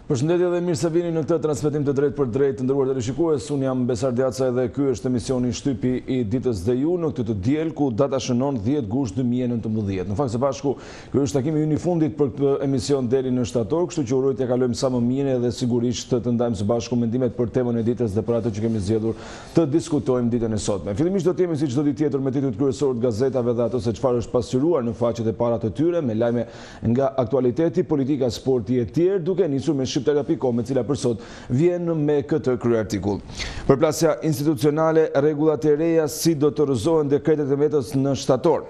Përshëndetje dhe mirë se vini në këtë transmetim të drejtë për drejtë të nderuar televizionistë. Unë jam Besar Djaca dhe ky është emisioni Shtypi i ditës dhe ju në këtë të diel ku data shënon 10 gusht 2019. Në fakt së bashku ky është takimi ynë i fundit për këtë emision deri në shtator, kështu që uroj t'ja kalojmë sa më mirë dhe sigurisht të ndajmë së bashku mendimet për temën e ditës dhe për atë që kemi zgjedhur të diskutojmë ditën e sotme. Fillimisht do të jemi si çdo ditë tjetër me titujt kryesorë të gazetave dhe ato se çfarë është pasqyruar në faqet e para të tyre me lajme nga aktualiteti, politika, sporti e tjerë, duke nisur me Shqiptaria.com, e cila për sot vjen me këtë kryeartikull. Përplasja institucionale, rregullat e reja si do të rrëzohen dekretet e vetës në shtator.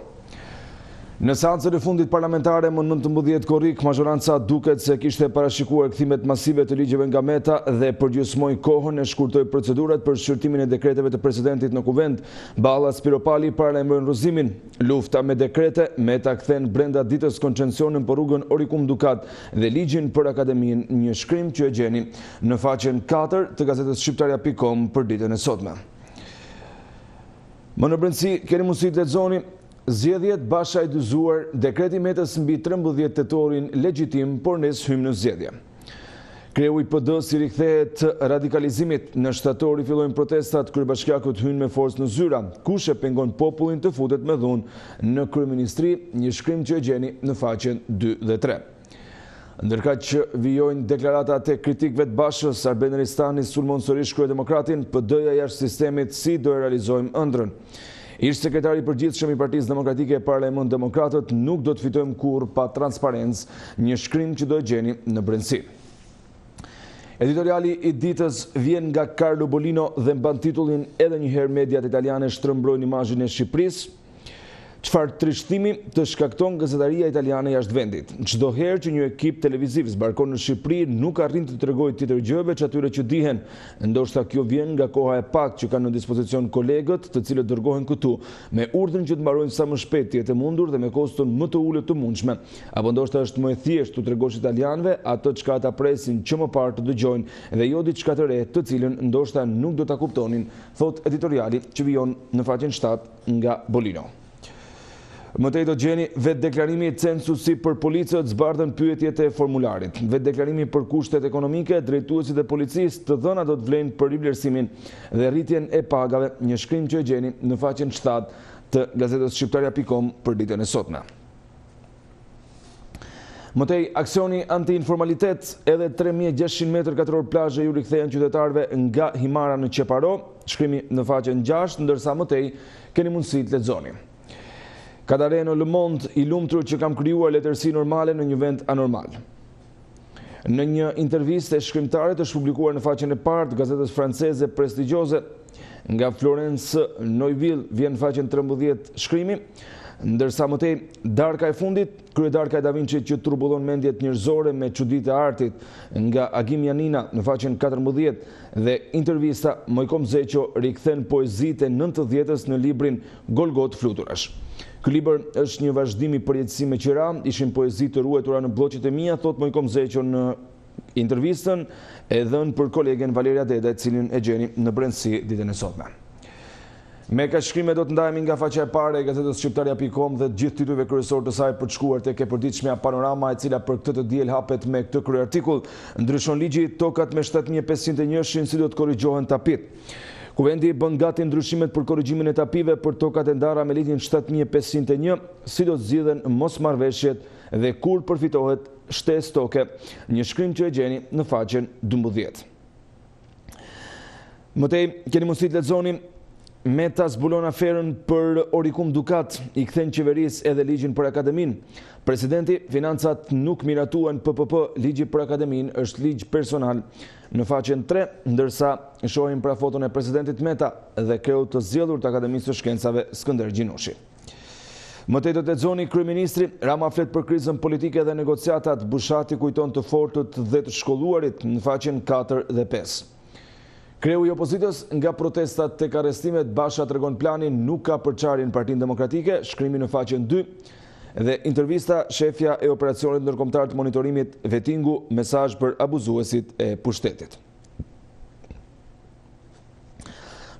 Në seancën e fundit parlamentare më 19 korrik, majoranca duket se kishte parashikuar kthimet masive të ligjeve nga Meta dhe përgjysmoi kohën e shkurtoi procedurat për shqyrtimin e dekreteve të presidentit në kuvend. Balla Spiropali paralajmëroi rrëzimin. Lufta me dekrete, Meta kthen brenda ditës koncensionin për rrugën Orikum Dukat dhe ligjin për akademinë, një shkrim që e gjeni në faqen 4 të gazetës Shqiptaria.com për ditën e sotme. Më në brendësi keni mundësi të lexoni zgjedhjet bashkëidhuzuar, dekreti Metës mbi 13 tetorin legjitim, por nes hym në zgjedhje. Kreu i PD si rikthehet radikalizimit. Në shtator i fillojnë protestat, kryebashkiakët hynë me forcë në zyra. Kush e pengon popullin të futet me dhunë në kryeministri, një shkrim që e gjeni në faqen 2 dhe 3. Ndërkaq që vijojnë deklaratat e kritikëve të Bashës, Arben Ristani sulmon sërish kryedemokratin, PD-ja jashtë sistemit, si do e realizojmë ëndrrën. Ish sekretari i përgjithshëm i Partisë Demokratike paralajmon demokratët, nuk do të fitojmë kurrë pa transparencë, një shkrim që do e gjeni në brendësi. Editoriali i ditës vjen nga Carlo Bolino dhe mban titullin "Edhe një herë mediat italiane shtrëmbrojnë imazhin e Shqipërisë". Çfarë trishtimi të shkakton gazetaria italiane jashtë vendit. Çdo herë që një ekip televiziv zbarkon në Shqipëri nuk arrin të tregojë tjetër gjë veç atyre që dihen. Ndoshta kjo vjen nga koha e pak që kanë në dispozicion kolegët, të cilët dërgohen këtu me urdhën që të mbarojnë sa më shpejt të jetë mundur dhe me koston më të ulët të mundshme. Apo ndoshta është më e thjeshtë të tregosh italianëve atë çka ata presin që më parë të dëgjojnë dhe jo diçka të re, të cilën ndoshta nuk do ta kuptonin, thot editoriali që vijon në faqen 7 nga Bolino. Mëtej do gjeni vetë deklarimi censusi për policët, zbardhen pyetjet e formularit. Vetë deklarimi për kushtet ekonomike, drejtuesit e policisë të dhëna do të vlenë për rivlerësimin dhe rritjen e pagave, një shkrim që e gjeni në faqen 7 të gazetës Shqiptaria.com për ditën e sotme. Mëtej, aksioni anti-informalitet, edhe 3600 m2 plazhe ju rikthehen qytetarëve nga Himara në Qeparo, shkrimi në faqen 6, ndërsa mëtej keni mundësi të lexoni. Kadareno Le Monde, i lumtur që kam krijuar letërsi normale në një vend anormal. Në një intervistë e shkrimtarit është publikuar në faqen e parë të gazetës franceze prestigjioze, nga Florence Neuville vjen në faqen 13 shkrimi, ndërsa mëtej darka e fundit, kryedarka e Da Vinci që turbullon mendjet njerëzore me çuditë e artit, nga Agim Janina në faqen 14 dhe intervista Mojkom Zeqo rikthen poezitë e 90-s në librin Golgot Fluturash. Ky libër është një vazhdim i përjetësimit me qira, ishin poezi të ruajtura në bloqet e mia, thot Mojkom Zeqo në intervistën e dhënë për kolegen Valeria Deda, e cilin e gjeni në brendësi ditën e sotme. Me ka shkrime do të ndajemi nga faqja e parë e gazetës Shqiptaria.com dhe gjithë titujve kryesorë të saj për të shkuar tek e përditshmja Panorama, e cila për këtë të diel hapet me këtë kryeartikull. Ndryshon ligji, tokat me 7501 si do të korrigjohen tapit. Kuvendi bën gati ndryshimet për korrigjimin e tapive për tokat e ndara me ligjin 7501, si do të zgjidhen mosmarrveshjet dhe kur përfitohet shtesë toke, një shkrim që e gjeni në faqen 12. Mëtej keni mundësi të lexoni Meta zbulon aferën për Orikum Dukat, i kthen qeverisë edhe ligjin për akademinë. Presidenti, financat nuk miratuan PPP, ligji për akademinë është ligj personal. Në faqen 3, ndërsa shohim pra foton e presidentit Meta dhe kreu të zgjedhur të Akademisë së Shkencave Skënder Gjinoshi. Mëtej do të lexoni kryeministri, Rama flet për krizën politike dhe negociatat, Bushati kujton të fortët dhe të shkolluarit në faqen 4 dhe 5. Kreu i opozitës nga protestat tek arrestimet, Basha tregon planin nuk ka përçarjen Partinë Demokratike, shkrimi në faqen 2 dhe intervista shefja e operacionit ndërkombëtar të monitorimit Vetingu, mesazh për abuzuesit e pushtetit.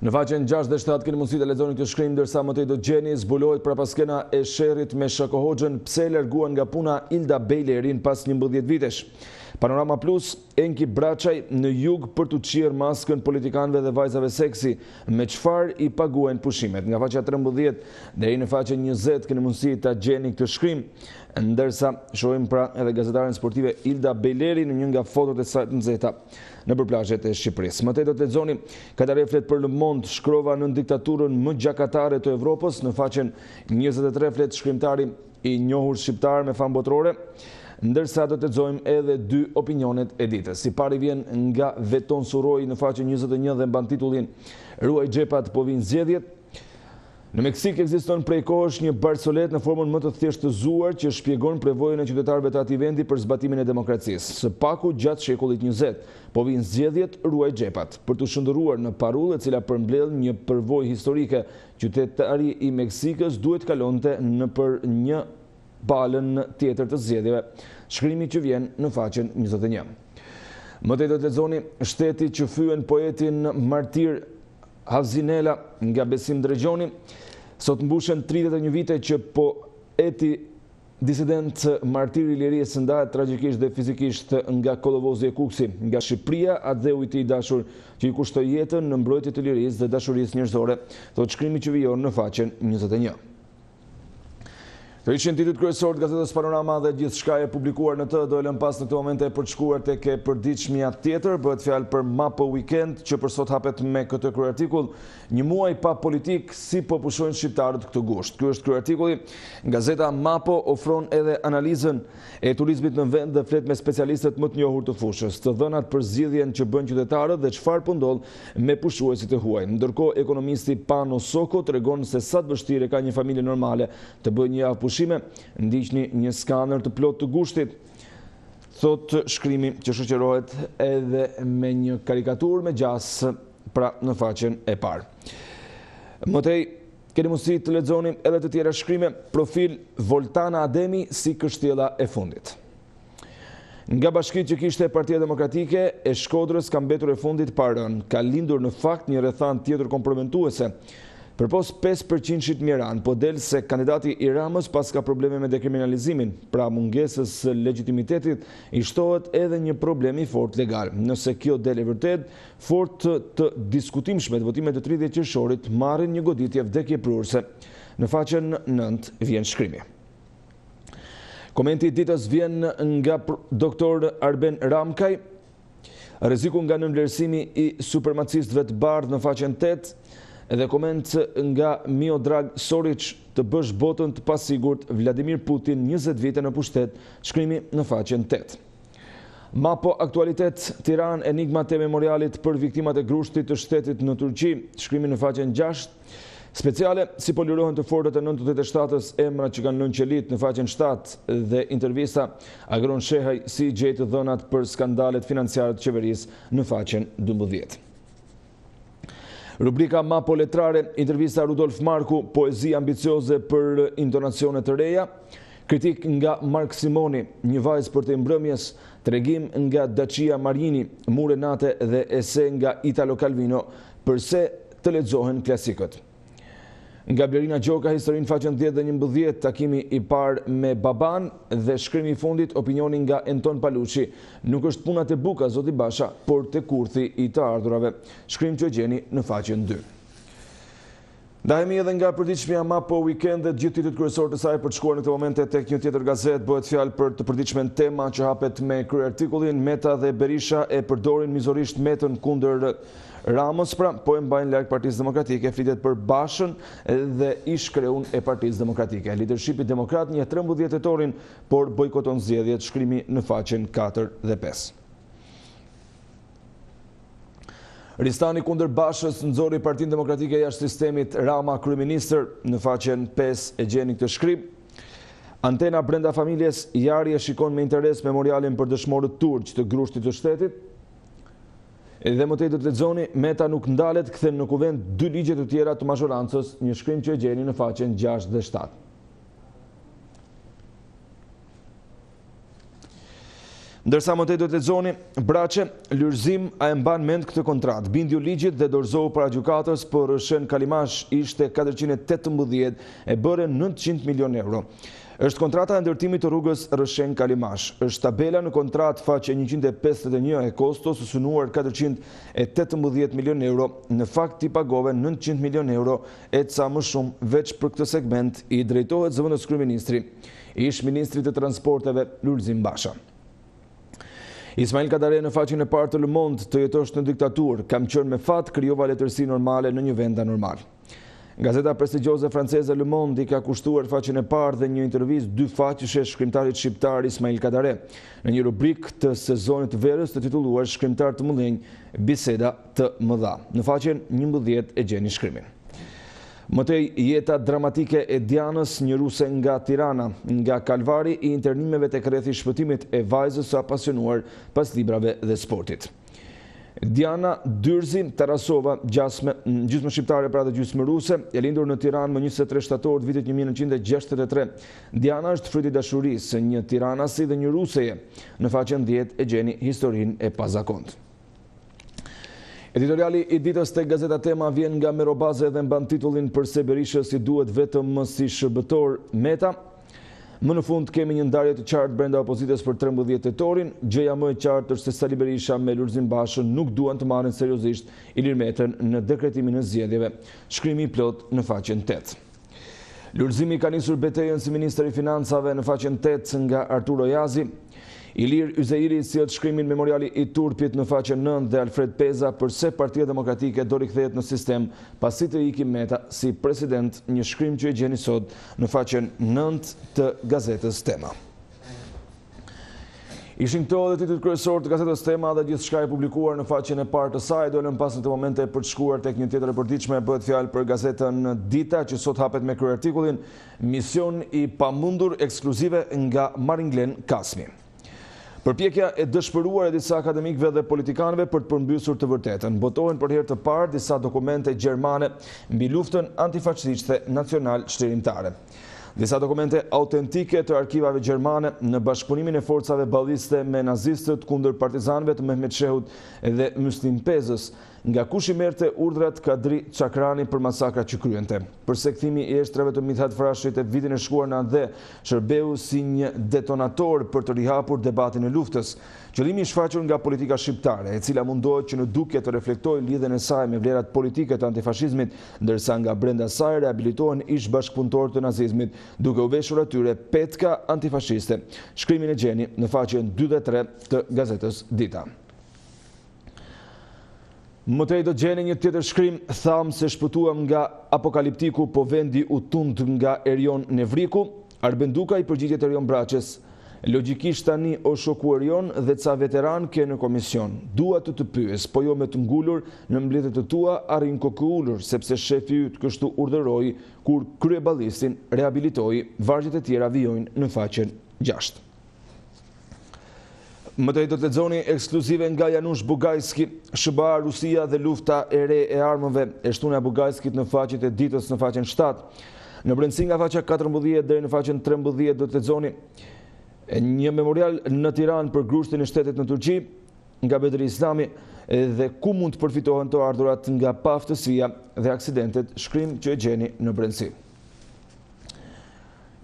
Në faqen 6 dhe 7 keni mundësi të lexoni këtë shkrim, ndërsa mëtej do gjeni zbulohet prapaskena e sherrit me Shako Hoxhën, pse larguan nga puna Ilda Bejlerin pas 11 vitesh. Panorama Plus, Enki Braçaj në jug për të qirë maskën politikanëve dhe vajzave seksi, me çfarë i paguajnë pushimet. Nga faqja 13 deri në faqen 20 keni mundësi ta gjeni këtë shkrim, ndërsa shohim pra edhe gazetaren sportive Ilda Bejleri në një nga fotot e saj të nxehta nëpër plazhet e Shqipërisë. Më tej do të lexoni katareflet për Le Monde, shkrova në diktaturën më gjakatare të Evropës, në faqen 23 flet shkrimtari i njohur shqiptar me famë botërore, ndërsa do të lexojmë edhe dy opinionet e ditës. Si pari vjen nga Veton Suroi në faqen 21 dhe mban titullin Ruaj xhepat, po vinë zgjedhjet. Në Meksik ekziston prej kohësh një barcolet në formën më të thjeshtëzuar që shpjegon përvojën e qytetarëve të atij vendi për zbatimin e demokracisë. Së paku gjatë shekullit 20, po vinë zgjedhjet, ruaj xhepat, për të shndërruar në parullë e cila përmbledh një përvojë historike. Qytetari i Meksikës duhet kalonte nëpër një palën tjetër të zgjedhjeve. Shkrimi që vjen në faqen 21. Më tej do të lexoni shteti që fyen poetin martir Havzinela nga Besim Dregjoni. Sot mbushen 31 vite që poeti disident martir i lirisë ndahet tragjikisht dhe fizikisht nga kolovozi e Kuksi, nga Shqipëria, atë i tij dashur që i kushtoi jetën në mbrojtje të lirisë dhe dashurisë njerëzore, thot shkrimi që vjen në faqen 21. Të ishin titujt kryesor të gazetës Panorama dhe gjithçka e publikuar në të, do e lëm pas në këtë momente për të shkuar tek e përditshmja tjetër. Bëhet fjalë për Mapo Weekend, që për sot hapet me këtë kryartikull, një muaj pa politik, si po pushojnë shqiptarët këtë gusht. Ky është kryartikulli. Gazeta Mapo ofron edhe analizën e turizmit në vend dhe flet me specialistët më të njohur të fushës, të dhënat për zgjidhjen që bën qytetarët dhe çfarë po ndodh me pushuesit e huaj. Ndërkohë ekonomisti Pano Soko tregon se sa të vështirë ka një familje normale të bëjë një javë pushime. Ndiqni një skaner të plot të Gushtit, thot shkrimi që shoqërohet edhe me një karikaturë me gjas pra në faqen e parë. Më tej keni mundësi të lexoni edhe të tjera shkrime. Profil Voltana Ademi si kështjella e fundit. Nga bashkitë që kishte Partia Demokratike e Shkodrës ka mbetur e fundit pa rënë. Ka lindur në fakt një rrethan tjetër komprometuese. Përpos 5% Shqipëmiran, po del se kandidati i Ramës pas ka probleme me dekriminalizimin, pra mungesës legitimitetit, i shtohet edhe një problemi fort legal. Nëse kjo del e vërtet, fort të diskutimshmet votimet të 30 qershorit marrin një goditje vdekjeprurse. Në faqen 9 vjen shkrimi. Komenti i ditës vjen nga doktor Arben Ramkaj. Rreziku nga nënvlerësimi i supermacistëve të bardhë në faqen 8. Edhe koment nga Miodrag Soric, të bësh botën të pasigurt, Vladimir Putin 20 vite në pushtet, shkrimi në faqen 8. Mapo Aktualitet, Tiranë, enigmat e memorialit për viktimat e grushtit të shtetit në Turqi, shkrimi në faqen 6. Speciale, si po lirohen të fortët e 987-ës emra që kanë lënë qelit në faqen 7 dhe intervista Agron Shehaj si gjetë dhënat për skandalet financiare të qeverisë në faqen 12. Rubrika Mapo Letrare, intervista Rudolf Marku, poezi ambicioze për intonacione të reja, kritik nga Mark Simoni, një vajzë për të mbrëmjes, tregim nga Dacia Marini, mure nate dhe ese nga Italo Calvino, përse të lexohen klasikët. Nga Blerina Gjoka, historinë faqen 10 dhe 11, takimi i parë me baban dhe shkrimi i fundit, opinioni nga Anton Paluçi. Nuk është puna te buka, zoti Basha, por te kurthi i të ardhurave. Shkrim që gjeni në faqen 2. Ndahemi edhe nga përditshmja Mapo Weekend dhe gjithë titujt kryesorë të saj për të shkuar në këtë momente tek një tjetër gazetë. Bëhet fjalë për të përditshmen tema që hapet me kryartikullin. Meta dhe Berisha e përdorin mizorisht Metën kundër Ramës, pra po e mbajnë larg Partisë Demokratike, flitet për Bashën dhe ish kreun e Partisë Demokratike. Leadershipi demokrat një 13 tetorin, por bojkoton zgjedhjet, shkrimi në faqen 4 dhe 5. Ristani kundër Bashës nxorri Partinë Demokratike jashtë sistemit, Rama kryeministër, në faqen 5 e gjeni këtë shkrim. Antena brenda familjes, Jari e shikon me interes memorialin për dëshmorët turq të grushtit të shtetit. Edhe më tej do të lexoni, Meta nuk ndalet, kthen në kuvent 2 ligje të tjera të mazhorancës, një shkrim që e gjeni në faqen 6 dhe 7. Ndërsa më tej do të lexoni, Braçe, Lulzim a e mban mend këtë kontratë, bindju ligjit dhe dorëzohu para gjykatës, por Shen Kalimash ishte 418 e bëre 900 milion euro. Është kontrata e ndërtimit të rrugës Rëshen-Kalimash. Është tabela në kontratë faqe 151 e kostos synuar 418 milion euro. Në fakt i pagove 900 milion euro e ca më shumë veç për këtë segment i drejtohet zëvendës kryeministri, ish ministri të transporteve Lulzim Basha. Ismail Kadare në faqen e parë të Le Monde të jetosh në diktaturë, kam qenë me fat, krijova letërsi normale në një vend anormal. Gazeta prestigjioze franceze Le Monde i ka kushtuar faqen e parë dhe një intervistë dy faqeshe shkrimtarit shqiptar Ismail Kadare në një rubrik të sezonit të verës të titulluar Shkrimtar të mëdhenj, biseda të mëdha. Në faqen 11 e gjeni shkrimin. Mëtej, jeta dramatike e Dianës, një ruse nga Tirana, nga kalvari i internimeve tek rrethi shpëtimit e vajzës së apasionuar pas librave dhe sportit. Diana Dyrzi Tarasova, gjysmë shqiptare pra dhe gjysmë ruse, e lindur në Tiranë më 23 shtator të vitit 1963. Diana është fryti i dashurisë, një tiranasi dhe një ruseje. Në faqen 10 e gjeni historinë e pazakont. Editoriali i ditës tek Gazeta Tema vjen nga Merobaze dhe mban titullin përse Berishës i duhet vetëm si shërbëtor Meta. Më në fund kemi një ndarje të qartë brenda opozitës për 13 tetorin. Gjëja më e qartë është se Sali Berisha me Lulzim Bashën nuk duan të marrin seriozisht Ilir Metën në dekretimin e zgjedhjeve. Shkrimi i plot në faqen 8. Lulzimi ka nisur betejën si ministri i financave në faqen 8 nga Arturo Jazi. Ilir Yzeiri sjell shkrimin memoriali i turpit në faqen 9 dhe Alfred Peza përse Partia Demokratike do rikthehet në sistem pasi të ikim Meta si president, një shkrim që e gjeni sot në faqen 9 të gazetës Tema. Ishin këto dhe titujt kryesor të gazetës Tema dhe gjithçka e publikuar në faqen e parë të saj. Do lëm pas në të momente për të shkuar tek një tjetër e përditshme, bëhet fjalë për gazetën Dita që sot hapet me kryerartikullin Mision i pamundur ekskluzive nga Maringlen Kasmi. Përpjekja e dëshpëruar e disa akademikëve dhe politikanëve për të përmbysur të vërtetën. Botohen për herë të parë disa dokumente gjermane mbi luftën antifashiste nacional shtrimtare. Disa dokumente autentike të arkivave gjermane në bashkëpunimin e forcave balliste me nazistët kundër partizanëve të Mehmet Shehut dhe Muslim Pezës, nga kush i merrte urdhrat Kadri Çakrani për masakrat që kryente. Përse kthimi i erëstrave të Mithat Frashit e vitin e shkuar në Ande shërbeu si një detonator për të rihapur debatin e luftës. Qëllimi i shfaqur nga politika shqiptare, e cila mundohet që në duke të reflektojë lidhjen e saj me vlerat politike të antifashizmit, ndërsa nga brenda saj rehabilitohen ish bashkëpunëtorë të nazizmit, duke u veshur atyre petka antifashiste. Shkrimin e gjeni në faqen 2 dhe 3 të gazetës Dita. Mëtej do gjeni një tjetër shkrim, tham se shpëtuam nga apokaliptiku, po vendi u tund nga Erion Nevriku. Arbenduka i përgjigjet Erion Braçes. Logjikisht tani o shoku Erion dhe ca veteran ke në komision. Dua të pyes, po jo me të ngulur në mbledhjet të tua arrin kokë ulur, sepse shefi yt kështu urdhëroi kur kryeballistin rehabilitoi, vargjet e tjera vijojnë në faqen 6. Mëtej do të lexoni ekskluzive nga Janush Bugajski, SBA, Rusia dhe lufta e re e armëve, e shtunë e Bugajskit në faqet e ditës në faqen 7. Në brendësi nga faqja 14 deri në faqen 13 do të lexoni një memorial në Tiranë për grushtin e shtetit në Turqi nga Bedri Islami dhe ku mund të përfitohen të ardhurat nga paaftësia dhe aksidentet, shkrim që e gjeni në brendësi.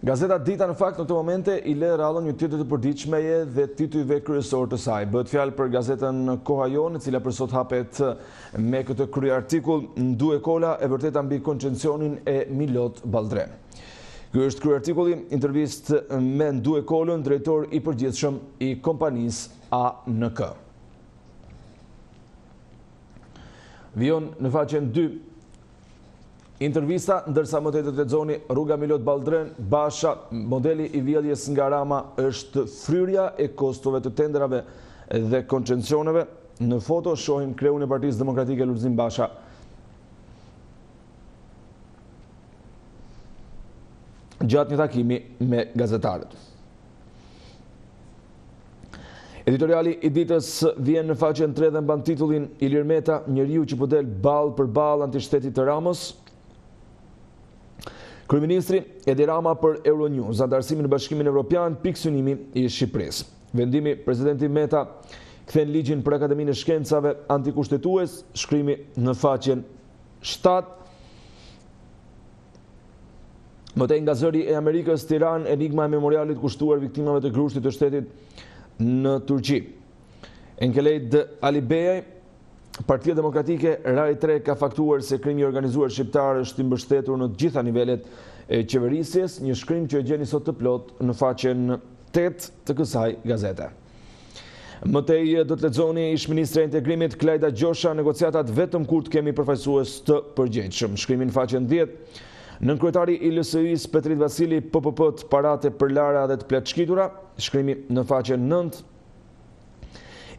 Gazeta Dita në fakt në këtë momente i le rallën një titujve të përditshmeje dhe titujve kryesor të saj. Bëhet fjalë për gazetën Koha Jon, e cila për sot hapet me këtë kryartikull Ndu e kola e vërteta mbi koncesionin e Milot Baldren. Ky është kryartikulli, intervistë me Ndu e kolën, drejtor i përgjithshëm i kompanisë ANK. Vijon në faqen 2 intervista, ndërsa më të lexoni rruga Milot Baldren, Basha, modeli i vjedhjes nga Rama është fryrja e kostove të tenderave dhe koncesioneve. Në foto shohim kreun e Partisë Demokratike Lulzim Basha. Gjatë një takimi me gazetarët. Editoriali i ditës vjen në faqen 3 dhe mban titullin Ilir Meta, njeriu që po del ball për ball antishtetit të Ramës. Kryeministri Edi Rama për Euronews, antarësimin në Bashkimin Evropian, pikësynimi i Shqipërisë. Vendimi presidenti Meta kthen ligjin për Akademinë e Shkencave antikushtetues, shkrimi në faqen 7. Mëtej nga zëri e Amerikës, Tiranë, enigma e memorialit kushtuar viktimave të grushtit të shtetit në Turqi. Enkelejt Alibejaj, Partia Demokratike Raj 3 ka faktuar se krimi organizuar shqiptar është i mbështetur në gjitha nivelet e qeverisjes, një shkrim që e gjeni sot të plot në faqen 8 të kësaj gazete. Mëtej do të lexoni ish-ministre e integrimit Klajda Gjosha, negociatat vetëm kur të kemi përfaqësues të përgjegjshëm. Shkrimi në faqen 10. Nën kryetari i LSI-s Petrit Vasili, PPP-t parate për lara dhe të pleçkitura. Shkrimi në faqen 9.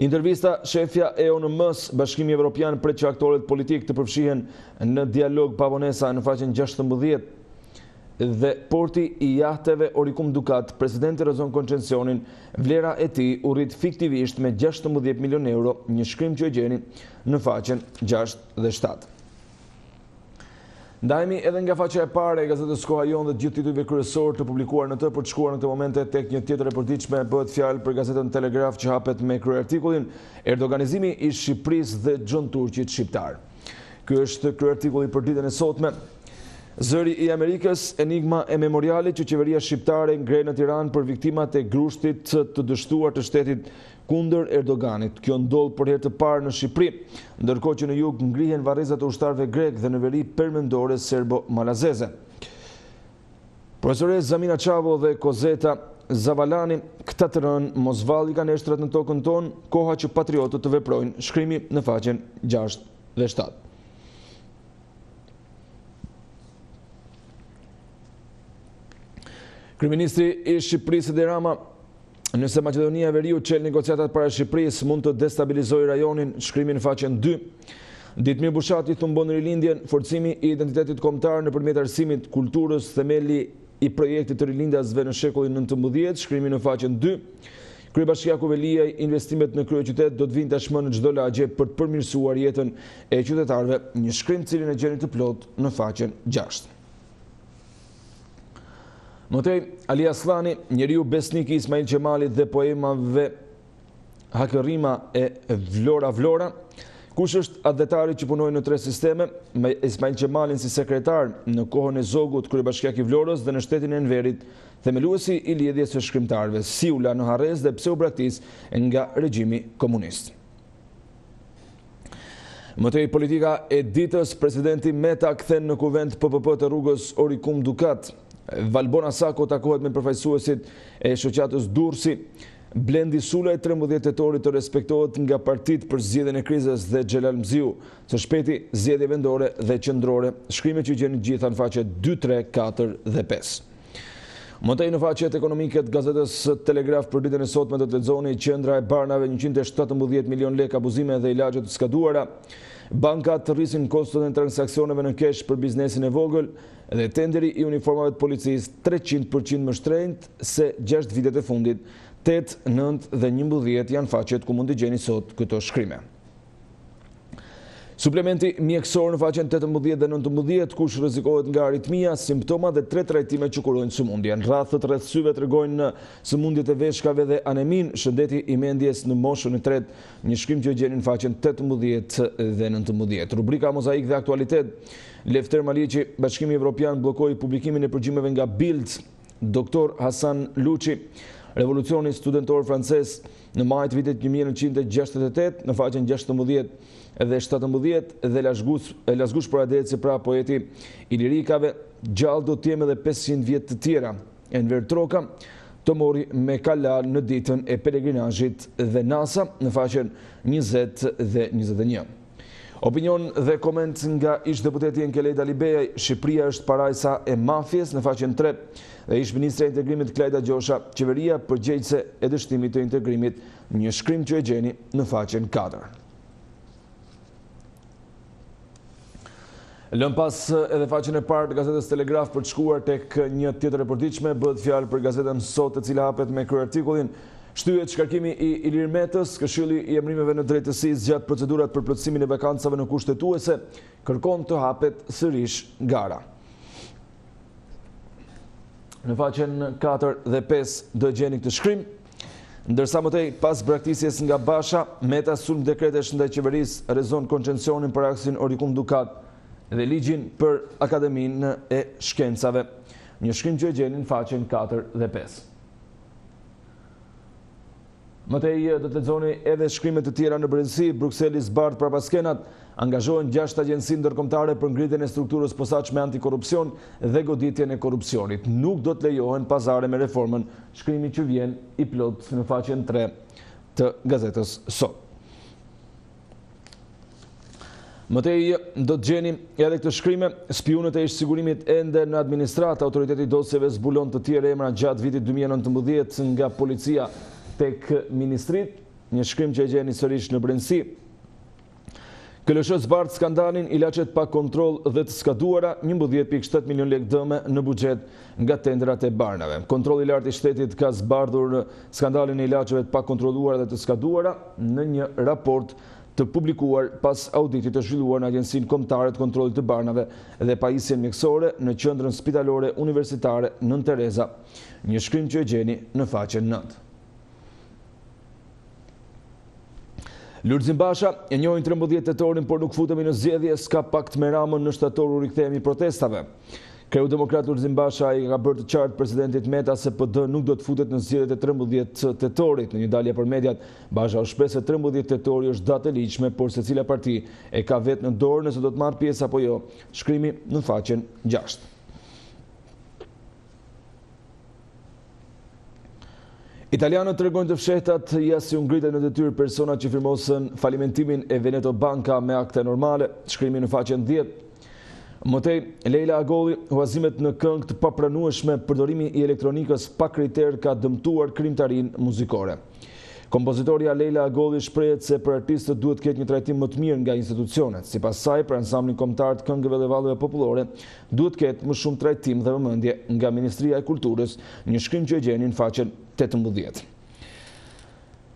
Intervista shefja e ONM-s, Bashkimi Evropian pret që aktorët politik të përfshihen në dialog pavonesa në faqen 16. Dhe porti i jahteve Orikum Dukat, presidenti rezon koncesionin, vlera e tij u rrit fiktivisht me 16 milion euro, një shkrim që e gjeni në faqen 6 dhe 7. Ndajemi edhe nga faqja e parë e gazetës Koha Jon dhe gjithë titujve kryesor të publikuar në të për të shkuar në këtë momente tek një tjetër e përditshme, bëhet fjalë për gazetën Telegraf që hapet me kryerartikulin Erdoganizimi i Shqipërisë dhe Xhon Turqit shqiptar. Ky është kryerartikulli për ditën e sotme. Zëri i Amerikës, enigma e memorialit që qeveria shqiptare ngre në Tiranë për viktimat e grushtit të dështuar të shtetit kundër Erdoganit. Kjo ndodh për herë të parë në Shqipëri, ndërkohë që në jug ngrihen varrezat e ushtarëve grek dhe në veri permendore serbo-malazeze. Profesore Zamina Çavo dhe Kozeta Zavalani, këta të rënë mos valli kanë eshtrat në tokën tonë, koha që patriotët të veprojnë. Shkrimi në faqen 6 dhe 7. Kryeministri i Shqipërisë Edi Rama, nëse Maqedonia e Veriut çel negociatat para Shqipërisë mund të destabilizojë rajonin. Shkrimi në faqen 2. Ditmir Bushati thumbon rilindjen, forcimi i identitetit kombëtar nëpërmjet arsimit, kulturës, themeli i projektit të rilindjasve në shekullin 19. Shkrimi në faqen 2. Kryebashkiaku Veliaj, investimet në kryeqytet do të vinë tashmë në çdo lagje për të përmirësuar jetën e qytetarëve. Një shkrim cilin e gjeni të plot në faqen 6. Mëtej, Ali Aslani, njeriu besnik i Ismail Qemalit dhe poemave Hakërima e Vlora. Kush është adhetari që punoi në 3 sisteme, me Ismail Qemalin si sekretar në kohën e Zogut, kryebashkiak i Vlorës dhe në shtetin e Enverit, themeluesi i lidhjes së shkrimtarëve, si u la në harrez dhe pse u braktis nga regjimi komunist. Mëtej, politika e ditës, presidenti Meta kthen në kuvent PPP të rrugës Orikum Dukat. Valbona Sako takohet me përfaqësuesit e shoqatës Durrësi. Blendi Sulaj 13 tetorit të respektohet nga partitë për zgjedhjen e krizës dhe Xhelal Mziu. Së shpejti zgjedhje vendore dhe qendrore. Shkrimet që gjeni gjitha në faqet 2, 3, 4 dhe 5. Mëtej në faqet ekonomike të gazetës Telegraf për ditën e sotme do të lexoni qendra e Barnave 117 milion lekë abuzime dhe ilaçe të skaduara. Bankat të rrisin kostot e transaksioneve në kesh për biznesin e vogël dhe tenderi i uniformave të policisë 300% më shtrenjtë se 6 vitet e fundit. 8, 9 dhe 11 janë faqet ku mund të gjeni sot këto shkrime. Suplementi mjekësor në faqen 18 dhe 19, kush rrezikohet nga aritmia, simptoma dhe 3 trajtime që kurojnë sëmundjen. Rrethët rreth syve tregojnë sëmundjet e veshkave dhe anemin, shëndeti i mendjes në moshën e 3, një shkrim që gjeni në faqen 18 dhe 19. Rubrika Mozaik dhe aktualitet. Lefter Maliqi, Bashkimi Evropian bllokoi publikimin e përgjimeve nga Bild. Doktor Hasan Luçi, revolucioni studentor francez në maj të vitit 1968, në faqen 16 dhe 17 dhe Lasgush Poradeci, pra poeti i lirikave, gjallë do t'jem edhe 500 vjet të tjera. Enver Troka të mori me Kalal në ditën e peregrinazhit dhe NASA në faqen 20 dhe 21. Opinion dhe koment nga ish-deputeti Enkelejt Alibejaj, Shqipëria është parajsa e mafjes në faqen 3 dhe ish-ministre e integrimit Klajda Gjosha, qeveria përgjegjëse e dështimit të integrimit, një shkrim që e gjeni në faqen 4. Lëm pas edhe faqen e parë të gazetës Telegraf për të shkuar tek një tjetër e përditshme, bëhet fjalë për gazetën Sot, e cila hapet me kryerartikullin Shtyhet shkarkimi i Ilir Metës, Këshilli i emrimeve në drejtësi zgjat procedurat për plotësimin e vakancave në kushtetuese, kërkon të hapet sërish gara. Në faqen 4 dhe 5 do gjeni këtë shkrim, ndërsa mëtej pas braktisjes nga Basha, Meta sulm dekretesh ndaj qeverisë, rezon koncesionin për aksin Orikum Dukat dhe ligjin për Akademinë e Shkencave. një shkrim që e gjeni në faqen 4 dhe 5. Mëtej do të lexoni edhe shkrimet të tjera në brendësi. Brukseli zbardh prapaskenat, angazhohen 6 agjenci ndërkombëtare për ngritjen e strukturës posaçme antikorrupsion dhe goditjen e korrupsionit. Nuk do të lejohen pazare me reformën, shkrimi që vjen i plot në faqen 3 të gazetës sot. Mëtej do të gjeni edhe këtë shkrime, spionët e ish-sigurimit ende në administratë, autoriteti dosjeve zbulon të tjerë emra gjatë vitit 2019 nga policia tek ministrit, një shkrim që e gjeni sërish në brendësi. KLSH zbardh skandalin ilaçet pa kontroll dhe të skaduara, 11.7 milion lekë dëme në buxhet nga tendrat e barnave. Kontrolli i lartë i shtetit ka zbardhur skandalin e ilaçeve të pa kontrolluara dhe të skaduara në një raport të publikuar pas auditit të zhvilluar në Agjencinë Kombëtare të Kontrollit të Barnave dhe pajisjen mjekësore në qendrën spitalore universitare Nën Tereza. Një shkrim që e gjeni në faqen 9. Lulzim Basha e njohin 13 tetorin, por nuk futemi në zgjedhje, s'ka pakt me Ramën, në shtator u rikthehemi protestave. Kreu Demokrat Lulzim Basha i ka bërë të qartë presidentit Meta se PD nuk do të futet në zgjedhjet e 13 tetorit. Në një dalje për mediat, Basha u shpreh se 13 tetori është datë e ligjshme, por secila parti e ka vetë në dorë nëse do të marrë pjesë apo jo. Shkrimi në faqen 6. Italianët tregojnë të fshehtat ja si u ngritën në detyrë personat që firmosën falimentimin e Veneto Banka me akte normale, shkrimi në faqen 10. Mëtej, Leila Agolli, huazimet në këngë të papranueshme, përdorimi i elektronikës pa kriter ka dëmtuar krijimtarinë muzikore. Kompozitorja Leila Agolli shprehet se për artistët duhet të ketë një trajtim më të mirë nga institucionet. Sipas saj, për ansamblin kombëtar të këngëve dhe vallëve popullore, duhet të ketë më shumë trajtim dhe vëmendje nga Ministria e Kulturës, një shkrim që e gjeni në faqen 18.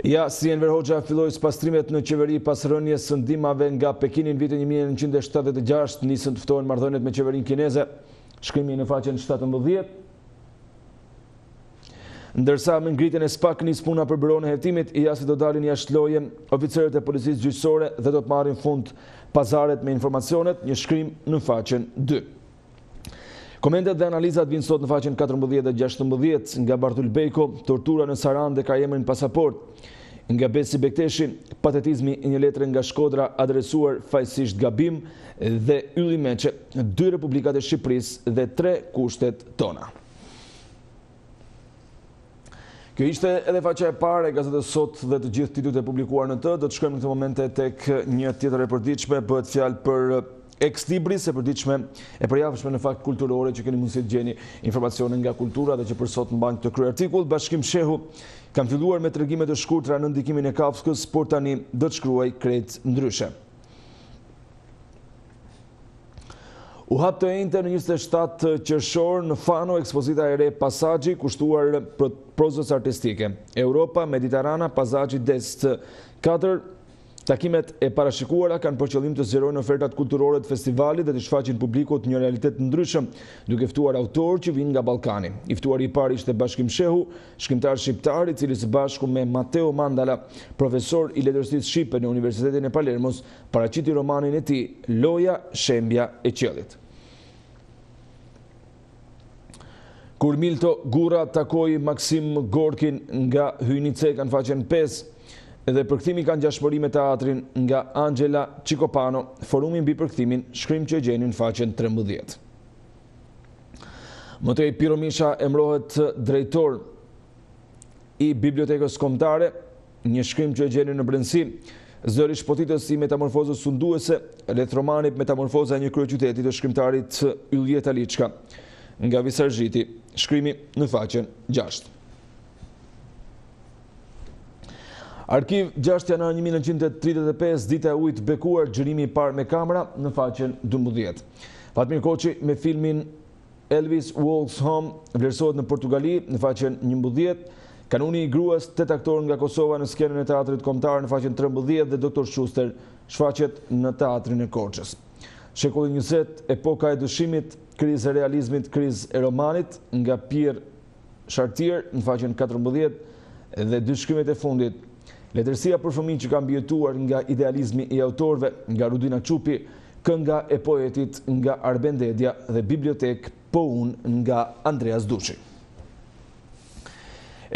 Ja, si Enver Hoxha filloi pastrimet në qeveri pas rënies së ndihmave nga Pekini në vitin 1976, nisën të ftohen marrëdhëniet me qeverinë kineze. Shkrimi në faqen 17. Ndërsa me ngritjen e SPAK nis puna për büron e hetimit, IAS do dalin jashtë loje oficerët e policisë gjyqësore dhe do të marrin fund pazaret me informacionet, një shkrim në faqen 2. Komentet dhe analizat vinë sot në faqen 14 dhe 16 nga Bartul Bejko, tortura në Saran dhe ka emrin pasaport. Nga Besi Bekteshi, patetizmi i një letre nga Shkodra adresuar fajsisht gabim dhe Ylli Meqe, 2 republikat e Shqipërisë dhe 3 kushtet tona. Kjo ishte edhe faqja e parë e gazetës sot dhe të gjithë titujt e publikuar në të. Do të shkojmë në këtë momente tek një tjetër e përditshme, bëhet fjalë për ex libris e përditshme e përjavshme në fakt kulturore që keni mundësi të gjeni informacione nga kultura dhe që për sot mban këtë krye artikull. Bashkim Shehu kanë filluar me tregime të shkurtra në ndikimin e Kafkës, por tani do të shkruaj krejt ndryshe. U hap të enjte në 27 qershor në Fano ekspozita e re Pasagji kushtuar prozës artistike. Europa Mediterana Pasagji Dest 4. Takimet e parashikuara kanë për qëllim të zgjerojnë ofertat kulturore të festivalit dhe të shfaqin publikut një realitet ndryshëm, duke ftuar autorë që vinë nga Ballkani. I ftuari i parë ishte Bashkim Shehu, shkrimtar shqiptar, i cili së bashku me Matteo Mandala, profesor i letërsisë shqipe në Universitetin e Palermos, paraqiti romanin e tij Loja, Shembja e Qiellit. Kur Milto Gura takoi Maksim Gorkin nga Hyjnice në faqen 5, edhe përkthimi ka ngjashmëri me teatrin nga Angela Cicopano, forumi mbi përkthimin, shkrim që e gjeni në faqen 13. Mëtej Piro Misha emrohet drejtor i Bibliotekës Kombëtare, një shkrim që e gjeni në brendësi. Zëri shpotitës i metamorfozës sunduese, rreth romanit Metamorfoza e një kryeqyteti të shkrimtarit Yllieta Liçka, nga Visargjiti, shkrimi në faqen 6. Arkiv 6 janar 1935, dita e ujit bekuar, xhirimi i parë me kamera në faqen 12. Fatmir Koçi me filmin Elvis Walks Home vlerësohet në Portugali në faqen 11. Kanuni i gruas, 8 aktorë nga Kosova në skenën e teatrit kombëtar në faqen 13 dhe Dr. Schuster shfaqet në teatrin e Korçës. Shekulli 20, epoka e dëshimit, krizë e realizmit, krizë e romanit nga Pierre Chartier në faqen 14 dhe 2 shkrimet e fundit. Letërsia për fëmijë që ka mbijetuar nga idealizmi i autorëve, nga Rudina Çupi, Kënga e poetit nga Arbendedja dhe Bibliotek po unë nga Andreas Dushi.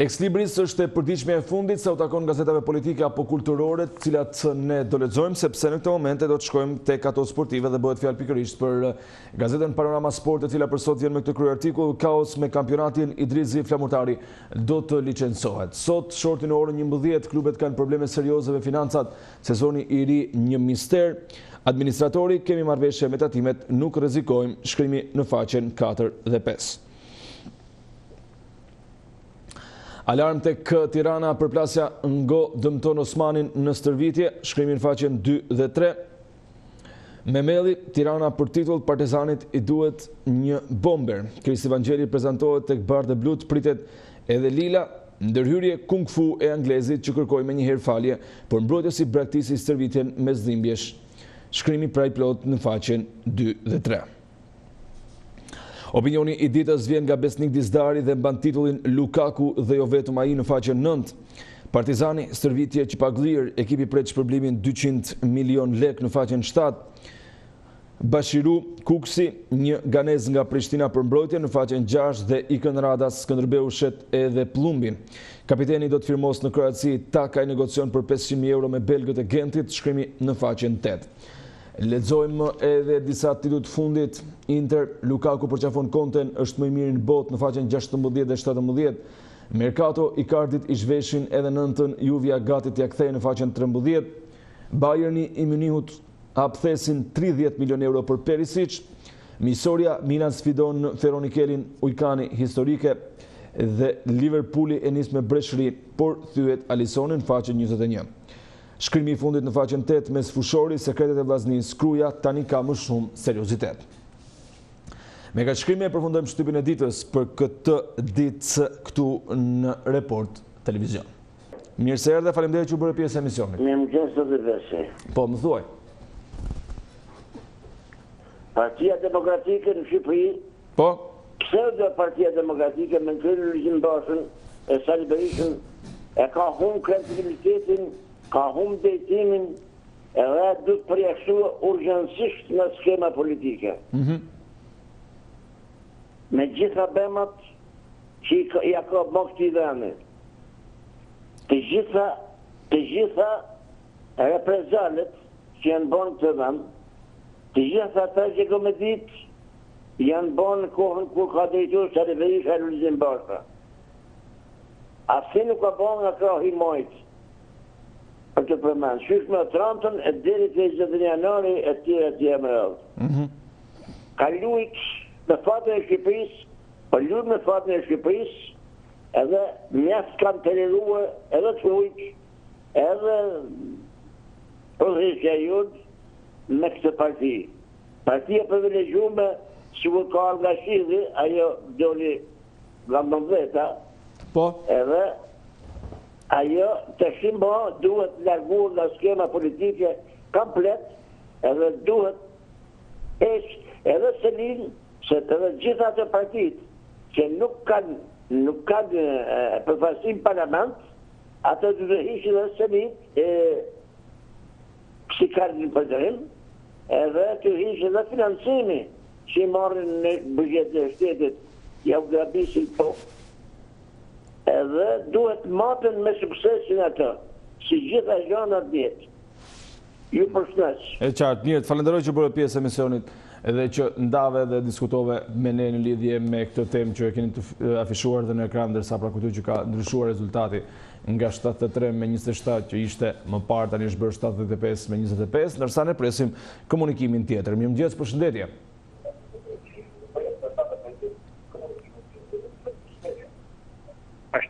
Ekslibris është e përditshme e fundit se u takon gazetave politike apo kulturore, cilat ne do lexojmë, sepse në këtë momente do të shkojmë tek ato sportive dhe bëhet fjalë pikërisht për gazetën Panorama Sport, e cila për sot vjen me këtë kryeartikull: kaos me kampionatin, Idrizi Flamurtari do të licencohet. Sot, shorti në orën 11, klubet kanë probleme serioze me financat, sezoni i ri një mister. Administratori, kemi marrëveshje me tatimet, nuk rrezikojmë, shkrimi në faqen 4 dhe 5. Alarm tek Tirana, përplasja ngo dëmton Osmanin në stërvitje, shkrimi në faqen 2 dhe 3. Memeli, Tirana për titull, Partizanit i duhet një bomber. Kristi Vangjeli prezentohet tek Bardh e Blut, pritet edhe Lila, ndërhyrje kung fu e anglezit që kërkoj me njëherë falje, por mbrojtësi braktisi stërvitjen me zdhimbjesh. Shkrimi pra i plot në faqen 2 dhe 3. Opinioni i ditës vjen nga Besnik Dizdari dhe mban titullin Lukaku dhe jo vetëm ai në faqen 9. Partizani, stërvitje që paglir, ekipi pret shpërblimin 200 milion lek në faqen 7. Bashiru Kuksi, një ganez nga Prishtina për mbrojtje në faqen 6 dhe Ikën Radas, Skënderbeu shet edhe Plumbin. Kapiteni do të firmos në Kroaci, Takaj negocion për 500.000 euro me belgët e Gentit, shkrimi në faqen 8. Lexojmë edhe disa titujt fundit. Inter, Lukaku përqafon Konten, është më i miri në botë, në faqen 16 dhe 17. Mercato, Icardit i zhveshin edhe nëntën, Juvia gati t'ia kthejë në faqen 13. Bayerni i Munihut hapthesin 30 milion euro për Perisic. Misoria, Milan sfidon Feronikelin, ujkani historike, dhe Liverpooli e nis me breshëri, por thyet Alisonin në faqen 21. Shkrimi i fundit në faqen 8, mes fushori, sekretet e vllaznisë, Skruja tani ka më shumë seriozitet. Me ka shkrimi e përfundojmë shtypin e ditës për këtë ditë këtu në Report Televizion. Mirë se erdhe, faleminderit që u bërë pjesë e emisionit. Mirëmëngjes të vese. Po, më thuaj. Partia Demokratike në Shqipëri, po, pseudo Partia Demokratike me Kryelërizim Bashën e Sali Berishën e ka humbur kredibilitetin, ka humbur drejtimin, edhe duhet të përjashtohet urgjencisht në skema politike. Me gjitha bemat që ja ka bërë këtij vendi. Të gjitha reprezalet që janë bërë këtë vend, të gjitha ata që komedit janë bërë në kohën kur ka drejtuar Sali Berisha e Lulzim Basha. Asnjë nuk ka bërë nga krahi Majt. Për të përmend, shysh me Trantën e deri te 20 janari e tjera më radhë. Ka lujt në fatën e Shqipërisë, po lujt në fatën e Shqipërisë, edhe mjaft kanë toleruar edhe të ujt, edhe përheqja jonë me këtë parti. Partia privilegjume, sikur ka nga Shqidhi, ajo doli nga Mëndveta, po, edhe ajo të shimbo duhet larguar nga skema politike komplet, edhe duhet edhe Selin, se edhe gjitha të partit që nuk kanë përfaqësim parlament, ato duhet të hiqin edhe Selin si kardin përdorim, edhe të hiqin edhe financimi që i marrin në buxhetin e shtetit, ja u grabisin po. Edhe duhet matën me suksesin atë, si gjitha gjanat djetë. Ju përshëndes. E qartë, mirë, falenderoj që bërë pjesë e emisionit edhe që ndave dhe diskutove me ne në lidhje me këtë temë që e keni të afishuar dhe në ekran, ndërsa pra këtu që ka ndryshuar rezultati nga 73 me 27 që ishte më parë, tani është bërë 75 me 25, ndërsa ne presim komunikimin tjetër. Mirëmëngjes, përshëndetje.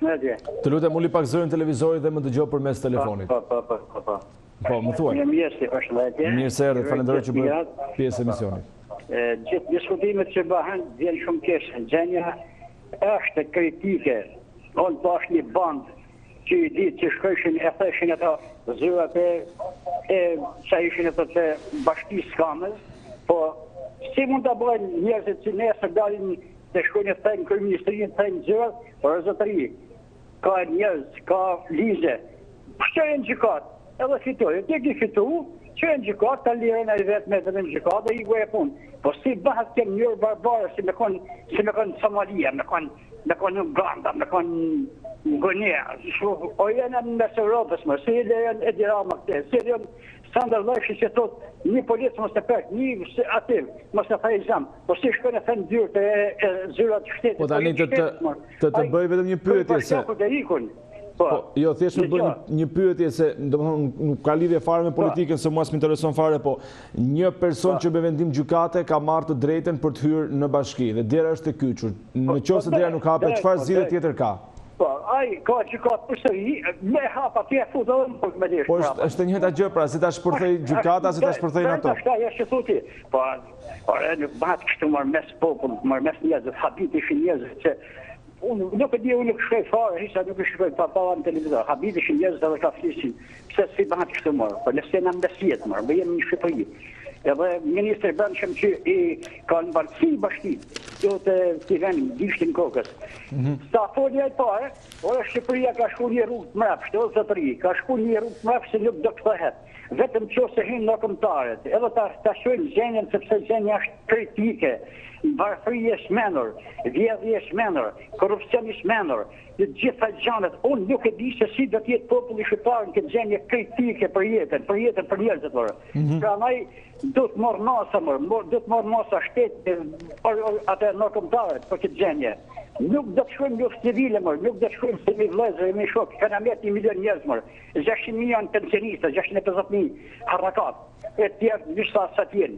Të lutem uli pak zërin televizorit dhe më dëgjoj përmes telefonit. Po, më thuaj. Mirë se erdhe, falenderoj që bërë pjesë emisionit. Gjithë diskutimet që bëhen vjen shumë keq. Gjendja është kritike. Unë pash një band që i ditë që shkëshin e theshin ato zyrat e që ishin ato të bashkisë kamës, po si mund të bëjnë njerëzit që nesër dalin të shkojnë të thejnë kryeministrinë, të thejnë zyrat, por zotëri, ka njerëz, ka lize, pështojnë gjykat, edhe fitoj. Ti ki fitu, që në gjykat, ta lirën e vetë me dhe në gjykat, dhe i goja punë. Po si bëhet ke njërë barbare, si me konë Somalia, me konë Uganda, me konë Gonja. O jenë në mes Europës më, si e dira më këte, si e Sander Lajshi që thot, një policë mos të pek, një ativ, mos të thaj zam, po si shkojnë e thënë dyrët e zyrat shtetit. Po tani të bëj vetëm një pyetje se... Po, jo, thjesht më bëj një pyetje se, domethënë, nuk ka lidhje fare me politikën, se mua s'më intereson fare, po një person që me vendim gjykate ka marrë të drejten për të hyrë në bashki, dhe dera është e kyçur. Në qoftë se dera nuk hapet, çfarë zgjidhje tjetër ka? Po, ai ka gjykatë përsëri, me hapa ti e fut edhe nuk me dish. Po është e njëjta gjë, pra, si ta shpërthej gjykata, si ta shpërthejnë ato. Tash ja që thoti. Po, nuk bëhet kështu marr mes popull, marr mes njerëzve, habiti ishin njerëz që unë nuk e di, unë nuk shkoj fare, hisha nuk e shkoj pa në televizor. Habiti ishin njerëz edhe ka flisin. Pse si bëhet kështu marr? Po nëse na mbesjet marr, bëjmë një Shqipëri. Edhe ministri brendshëm që i ka në valësi bashkit, do të vend Gishtin kokës. Sa folja e pare, ora Shqipëria ka shku një rrugë të mrapsht, o zotëri, ka shku një rrugë të mrapsht se nuk do të këtëhet. Vetëm që se hinë në këmëtarët, edhe ta shojnë gjenjen, sepse gjenja është kritike, varfëri është menur, vjedhje është menur, korupcion është menur, të gjitha gjanët, unë nuk e di se si do t'jetë populli shqiptar në këtë gjenje kritike për jetën, për njerëzit vërë. Pra naj, do të morë masa do të morë masa shtetë, atë në këmëtarët për këtë gjenje. Nuk do të shkojmë luftë civile, nuk do të shkojmë se mi vlezër e mi shokë, kanë amet 1 milion njerëz, 600.000 janë pensionista, 650.000 harrakat, e tjerë njështa sa tjenë.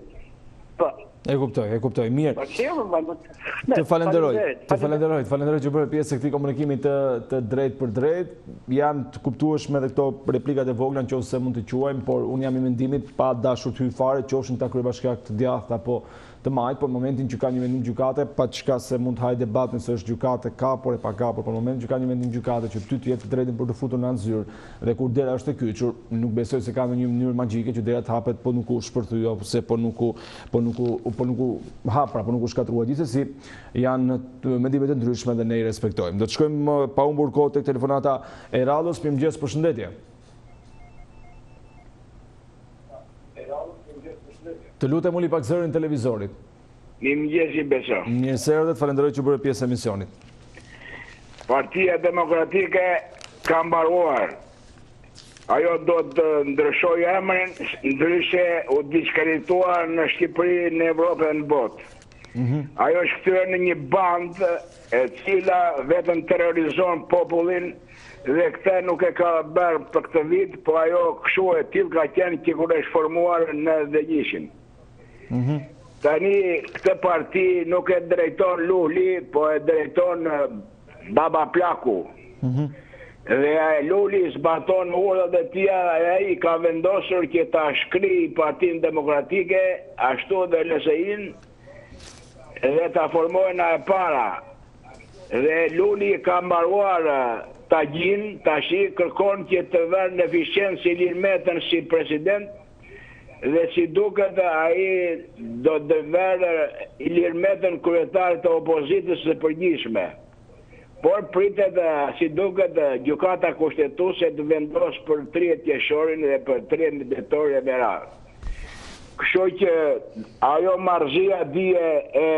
E kuptoj, mirë. Të falenderoj që bërë pjesë e këtij komunikimi të drejt për drejt. Janë të kuptueshme edhe këto replikat e vogla nëse mund të quajmë, por unë jam i mendimit pa dashur të hyj fare, qofshin ta kryebashkiak të djathtë apo të majt, por në momentin që ka një vendim gjykate, pa çka se mund të hajë debat nëse është gjykate kapur e pa kapur, por në momentin që ka një vendim gjykate që ty të jetë të drejtin për të futur në anë zyrë, dhe kur dera është e kyçur, nuk besoj se ka ndonjë mënyrë magjike që dera të hapet, po nuk u shpërthy ose po nuk u hap, pra po nuk u shkatërua. Gjithsesi janë mendime të ndryshme dhe ne i respektojmë. Do të shkojmë pa humbur kohë tek telefonata e radhës. Mirëmëngjes, përshëndetje. Të lutem uli pak zërin televizorit. Mirëmëngjes i beso. Mirë se erdhët, falenderoj që bëre pjesë e emisionit. Partia Demokratike ka mbaruar. Ajo do të ndryshojë emrin, ndryshe u diskredituar në Shqipëri, në Evropë dhe në botë. Ajo është kthyer në një bandë e cila vetëm terrorizon popullin, dhe këtë nuk e ka bërë për këtë vit, po ajo kështu e tillë ka qenë që kur është formuar në Dëgjishin. Tani këtë parti nuk e drejton Luli, po e drejton Baba Plaku. Dhe Luli zbaton urdhrat e tij, ai ka vendosur që ta shkrijë Partinë Demokratike, ashtu dhe LSI-n, dhe ta formojnë e para. Dhe Luli ka mbaruar Tagjin, tashi kërkon që të vënë në eficiencë Ilir Metën si president, dhe si duket ai do të vërë Ilir Metën kryetar të opozitës së përgjithshme. Por pritet si duket gjykata kushtetuese të vendos për 30 qershorin dhe për 13 dhjetor e merat. Kështu që ajo marrëzia dije e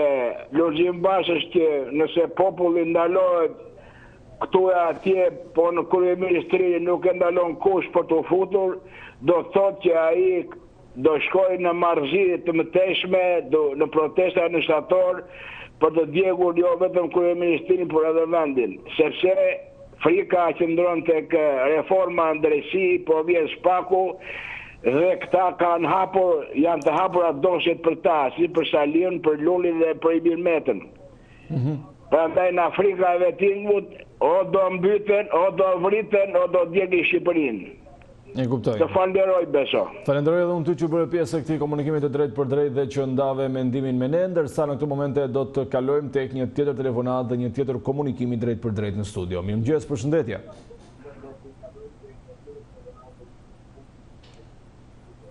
Lozim Bashës që nëse populli ndalohet këtu e atje, po në kryeministri nuk e ndalon kush për të futur, do thotë që ai do shkojë në marrëzi të mëtejshme, në protesta në shtator, për të djegur jo vetëm kryeministrin, por edhe vendin. Sepse frika qëndron tek reforma në drejtësi, po vjen spaku, dhe këta janë të hapura dosjet për ta, si për Salion, për Lulin dhe për Ilir Metën. Prandaj në Afrika e vetimut, o do mbyten, o do vriten, o do djegi Shqipërinë. E kuptoj. Të falenderoj beso. Falenderoj edhe unë ty që bëre pjesë e këtij komunikimi të drejt për drejt dhe që ndave mendimin me ne, ndërsa në këtë momente do të kalojmë tek një tjetër telefonat dhe një tjetër komunikimi drejt për drejt në studio. Mirëmëngjes, përshëndetje.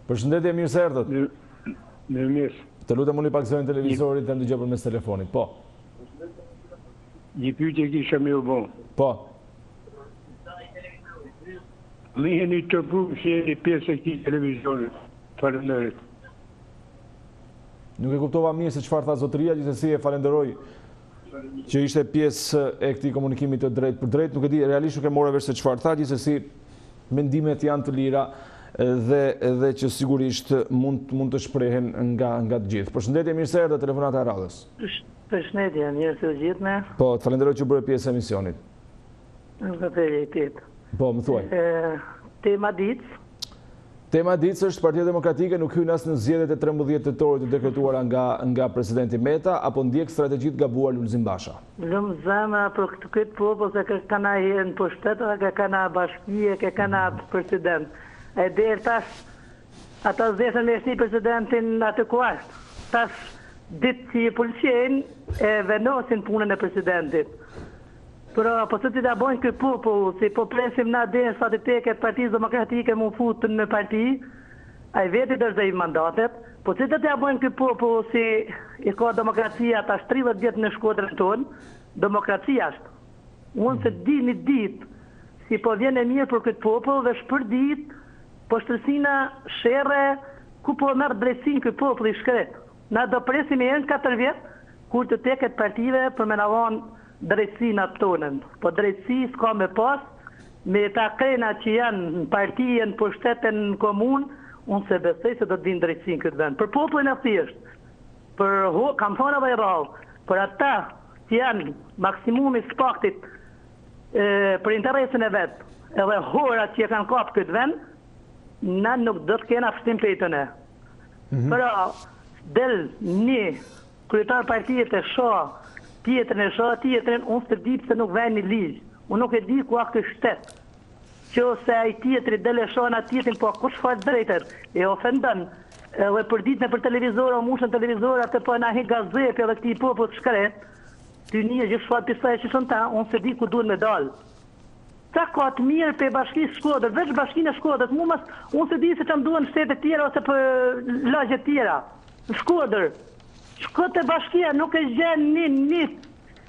Përshëndetje, mirë se erdhët. Mirëmëngjes. Të lutem uli pak zërin televizorit dhe ndëgjoj përmes telefonit. Po. Një pyetje kisha më u bë. Po. Jeni të prumë që jeni pjesë e këtij televizionit. Falenderit. Nuk e kuptova mirë se çfarë tha zotëria, gjithsesi e falenderoj që ishte pjesë e këtij komunikimi të drejtë për drejtë. Nuk e di, realisht nuk e morë vesh se çfarë tha, gjithsesi mendimet janë të lira dhe që sigurisht mund të shprehen nga të gjithë. Përshëndetje, mirë se erdhe telefonata e radhës. Përshëndetje, mirë se u gjitme. Po, të falenderoj që bëre pjesë e emisionit. Po, më thuaj. Tema ditës. Tema ditës është Partia Demokratike nuk hyn as në zgjedhjet e 13 tetorit të dekretuara nga presidenti Meta, apo ndjek strategjit gabuar Lulzim Basha? Lëmë zemra për këtë popull se kanë në pushtet, ka kanë bashkie, ka kanë president. E deri tash ata zëhen me si presidentin atë kuart. Tash ditë që policien e venosin punën e presidentit. Por po të da bojnë këtë popull, si po presim na dhe statuteket Partisë Demokratike mu futën në parti, a i veti dërzej mandatet, po të da bojnë këtë popull si i ka demokracia ta 30 vjetë në Shkodrën tonë, demokracia është. Unë se di një ditë, si po vjen e mirë për këtë popull dhe shpër ditë, po shtërsina shere, ku po mërë drejtsin këtë popull i shkret. Na do presim e në 4 vjetë, kur të teket partive për me navon drejtësin atë tonën. Po drejtësi s'ka me pas, me ta krena që janë në partijën, për shtetën në komunë, unë se besoj se do të vinë drejtësin këtë vend. Për popullin e thjeshtë, për kam thonë edhe i rrallë, për ata që janë maksimumi spaktit për interesin e vetë, edhe horat që kanë kapë këtë vend, na nuk do të kena fështim pejtën e. Për del një kryetar partijët e shoh, tjetërin, unë së di pëse nuk vejnë një ligjë. Unë nuk e di ku a këtë shtetë. Që ose a i tjetëri dele shona tjetërin, po kush faqë drejtër, e ofendën, edhe për ditën e për televizora, o mushën televizora, të po na hi gazepi edhe këti popët shkret, të një gjithë shfat pisa e që shën ta, unë se di ku duhet me dalë. Ta ka të mirë për bashkisë Shkodër, veç bashkinë e Shkodër, unë se di se që më duhen shtetet tjera ose për lagjet tjera. Në Shkodër, Shkote bashkia nuk e gjen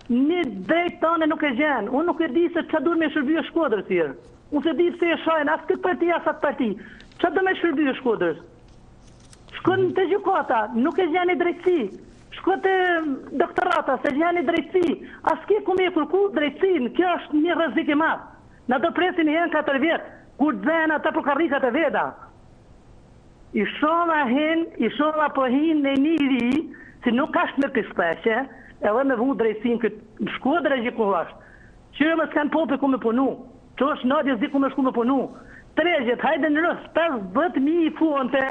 një drejt tane nuk e gjen. Unë nuk e di se që dur me shërbjë Shkodër thirë. Unë se di se e shajnë, as këtë parti, as atë parti. Që do me shërbjë Shkodër? Shkon të gjukata, nuk e gjen i drejtësi. Shkote doktorata, se gjen i drejtësi. As ke ku me kërku drejtësin, kjo është një rrezik i madh. Na do presin i 4 vjetë, kur dhen ata për karrikat e veda. I shona po hin në një ri, si nuk ashtë me pispeshe, edhe me vu drejtësin këtë Shkodër e gjithë ashtë. Qërë më s'kanë popi ku me punu, që është nadje zi ku me shku me punu. Tregjet, hajde në rësë, 50.000 i fonte,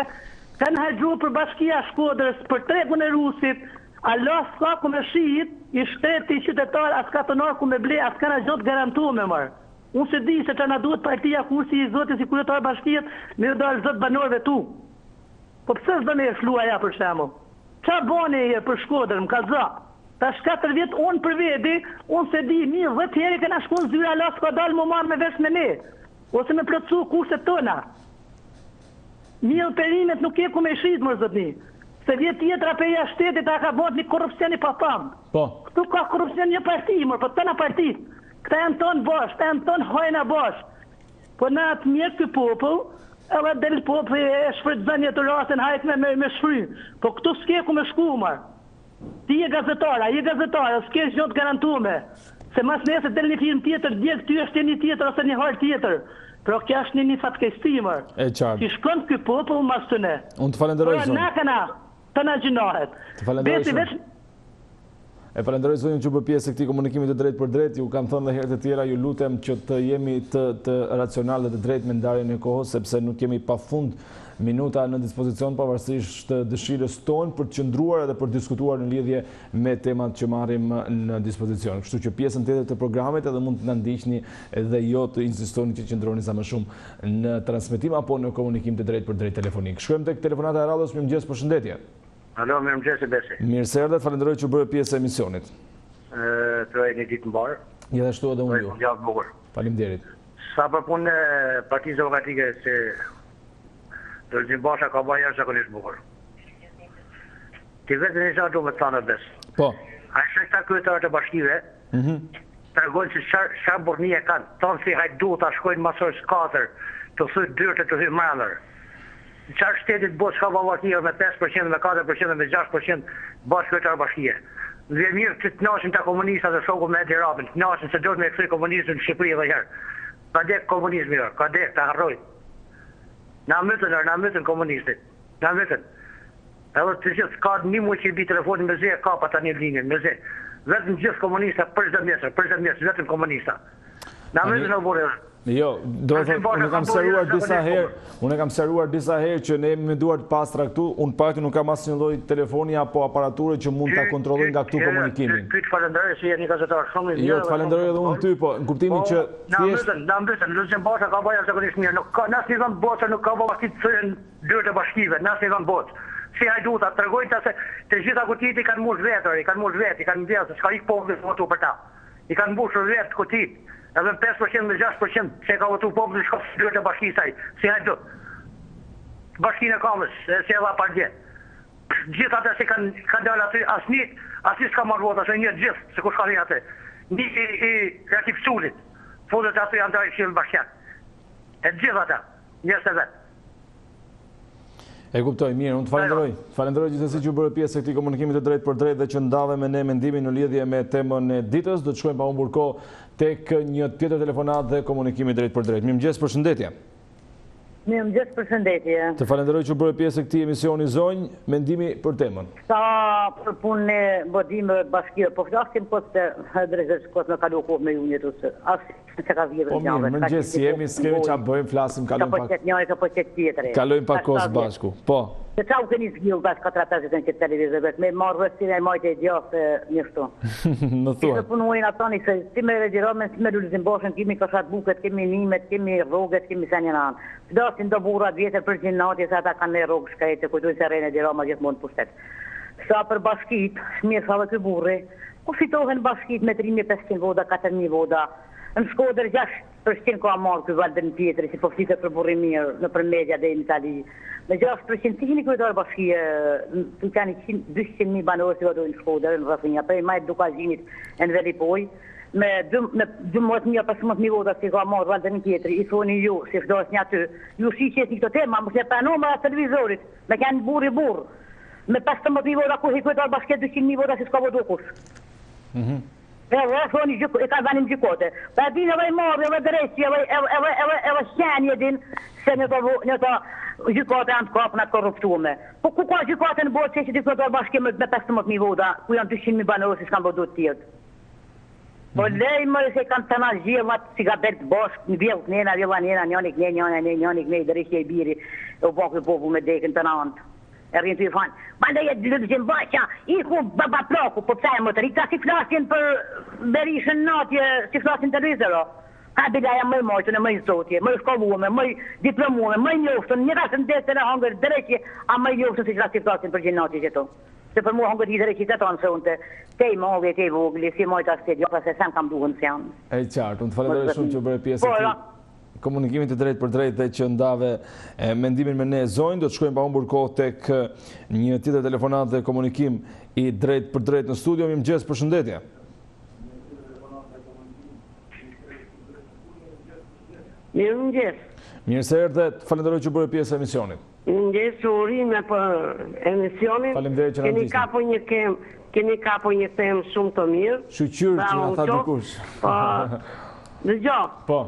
kanë hajgju për bashkia Shkodrës, për tregun e Rusit, Allah s'ka ku me shit, i shteti qytetar, as katonar ku me ble, as ka në gjotë garantu me mërë. Unë se di se që na duhet partia kursi i zotit si kryetar bashkijet, me dalë zotë banorve tu. Po pëse s'do me e shlua ja për shemë? Qa bani e për Shkodër, më ka zë? Ta 4 vjetë unë për vedi, unë se di, 10 herë këna shkun zyra la s'ka dalë më marrë me vesh me ne. Ose me plëcu kurset tëna. 1000 perimet nuk e ku me shrit, më zëtni. Se vjetë tjetra për ja shtetit a ka bot një korupcion i papam. Po. Këtu ka korupcion një parti, mërë, po tëna partit. Këta janë tonë bosh, këta janë tonë hojna bosh. Po na atë mjekë këtë popull, edhe del popë e shfrytëzën një të rasin hajt me shfry. Po këtu s'ke ku me shku, marë. Ti je gazetara, s'ke që të garantume. Se mas nese del një film tjetër, djekë ty është një tjetër ose një harë tjetër. Pero kja është një fatkejsti, marë. E qartë. Që shkon këtë popull mas të ne. Unë të falenderoj zonë. Na kana, të na gjinohet. Të falenderoj zonë. E falenderoj zonë që bë pjesë e këtij komunikimi të drejtë për drejtë, ju kam thënë dhe herë të tjera, ju lutem që të jemi të racional dhe të drejtë me ndarjen e kohës, sepse nuk kemi pafund minuta në dispozicion pavarësisht dëshirës tonë për të qëndruar edhe për të diskutuar në lidhje me temat që marrim në dispozicion. Kështu që pjesën tjetër të programit edhe mund të na ndiqni dhe jo të insistoni që qëndroni sa më shumë në transmetim apo në komunikim të drejtë për drejtë telefonik. Shkojmë tek telefonata e radhës, mirëmëngjes, përshëndetje. Alo, mirëmëngjes e besi. Mirë se erdhe, falenderoj që bëre pjesë e emisionit. Të një ditë mbarë. Ja dhe shtu edhe unë ju. Faleminderit. Sa për punë e Partisë Demokratike se Lulzim Basha ka bërë jashtëzakonisht bukur. Ti vetë një gjatë du me të thanë besë. Po. A shë këta kryetarët e bashkive, të regojnë që qa burni e kanë, tonë si hajtë du të shkojnë masërës 4, të thuj dyrë të hy madhër. Qarë shtetit botë shka Bavakia me 5%, me 4%, me 6% bashkëtar bashkije. Dhe mirë që të nashin të komunista dhe shoku me Edi Rabin, të nashin se do të me këtëri komunizmin në Shqipëri dhe herë. Ka dek komunizmi jo, ka dek të harroj. Na mytën komunistit, na mytën. Edhe të gjithë, ka një muaj që i bi telefonin me zhe, ka pa ta një linjën, me zhe. Vetëm gjithë komunista për çdo mjesër, vetëm komunista. Na mytën në burë. Jo, do të thotë, unë kam sqaruar disa herë që ne jemi me duart pastra këtu, unë pak nuk kam asnjë lloj telefoni apo aparature që mund ta kontrolloj nga këtu komunikimin. Ty të falenderoj se jeni gazetar shumë i mirë. Jo, të falenderoj edhe unë ty, po në kuptimin që na mbetën, Lucian Basha ka bëjë zakonisht mirë. Nuk ka nas i vend botë, nuk ka vështi të thënë dyrë të bashkive, nas i vend botë. Si hajduta, tregojnë se të gjitha kutitë i kanë mbush vetë, i kanë ndjesë, s'ka ik populli votu për ta. I kanë mbushur vetë kutitë. Edhe 5% me 6% se ka votu populli shko dyrë të bashkisaj, si hajdu. Bashkinë e Kamës, se edhe apardje. Gjithë atë se kanë dalë aty, asnjë s'ka marrë votë, asë një gjithë, se kush ka rinë aty. Një i Ratipsulit, fundet aty janë dajë Këshillin Bashkiak. E gjithë ata, njështë e vetë. E kuptoj, mirë, unë të falenderoj. Falenderoj gjithësisht që bërë pjesë e këtij komunikimit të drejtë për drejtë dhe që ndave me ne mendimin në lidhje me temën e ditës. Do të shkojmë pa humbur kohë tek një tjetër telefonat dhe komunikimi drejtë për drejtë. Mirëmëngjes, përshëndetje. Mirëmëngjes, përshëndetje. Të falenderoj që bërë pjesë e këtij emisioni zonjë, mendimi për temën. Sa për punën e bodimeve bashkie, po flasim kohë se drejtësisht kohë më kalu kohë me ju njëtu se se ka vjedhur Po mirë, mëngjes jemi, s'kemi ç'a bëjmë, flasim, kalojmë pa kohë bashku. Po. Se qa u keni zgjidhur pas 4-5 që televizor me marrë vështirë e majtë e djafë njështu. Më thua. Se punojnë atoni se si me regjiromen, si me Lulzim Bashën, kemi kashat buket, kemi nimet, kemi rroget, kemi sa një anë. Fdasin do burrat vjetër për gjinatje se ata kanë në rrogë shkajtë, kujtojnë se rejnë e dirama gjithmonë pushtet. Sa për bashkit, mirë sa dhe ky burri, ku fitohen bashkit me 3.500 voda, 4.000 voda. Në Shkodër 6% ka marrë ky Valdën Pjetri, si po flitet për burri mirë në për media dhe në Itali. Me 6% si keni kryetar bashkie, të kanë 200.000 banorë që votojnë në Shkodër, në Rrafënja, për majtë Dukazhinit e në Velipoj, me 12.000-15.000 vota si ka marrë Valdën Pjetri, i thoni ju, si fdojës një aty, ju shiqet një këto tema, mos e pranon me televizorit, me kanë burri, me 15.000 vota ku i kryetar bashkie 200.000 vota si s'ka votu kush. E ka dhanim gjikote. Pa din edhe i marrë, edhe drejtësi, edhe shenje din se në të gjikote janë të kapën atë korruptume. Po ku ka gjikote në botë që ti kryetar bashkie me 15.000 vota, ku janë 200.000 banorë si s'kanë votu të tjetë. Po lej më se kanë të nga zhjellat si ka bërë të bashkë, në vjellë të njena, vjella njena, njani këne, drejtësi e biri, e u bakë i popu me dekën të nantë. E rrinë të i fanë. Ma dhe jetë Lulzim Basha, i ku baba plaku, po pësa e më të rikta si flasin për berishën natje, si flasin të rizero. Ka bilaja më i mojtën e më i zotje, më i shkollume, më i diplomume, më i njoftën, një rasën desën e hangër drejtje, a më i njoftën si flasin për gjinatje që to. Se për mu hangër i drejtje të tonë se unë te i mongë, te i vogli, si mojtë asë të djopa, se sem kam duhën se janë. E qartë, unë të falenderoj shumë që bërë pjesë komunikimit të drejtë për drejtë dhe që ndave mendimin me ne zonjë. Do të shkojmë pa humbur kohë tek një tjetër telefonat dhe komunikim i drejtë për drejtë në studio. Mirëmëngjes, përshëndetje. Mirëmëngjes. Mirë se erdhe, falenderoj që bërë pjesë e emisionit. Mirëmëngjes, urime për emisionin. Faleminderit që na ndihni. Keni kapo një temë shumë të mirë. Shqyqyrë që na tha dikush. Po. Dëgjoj. Po.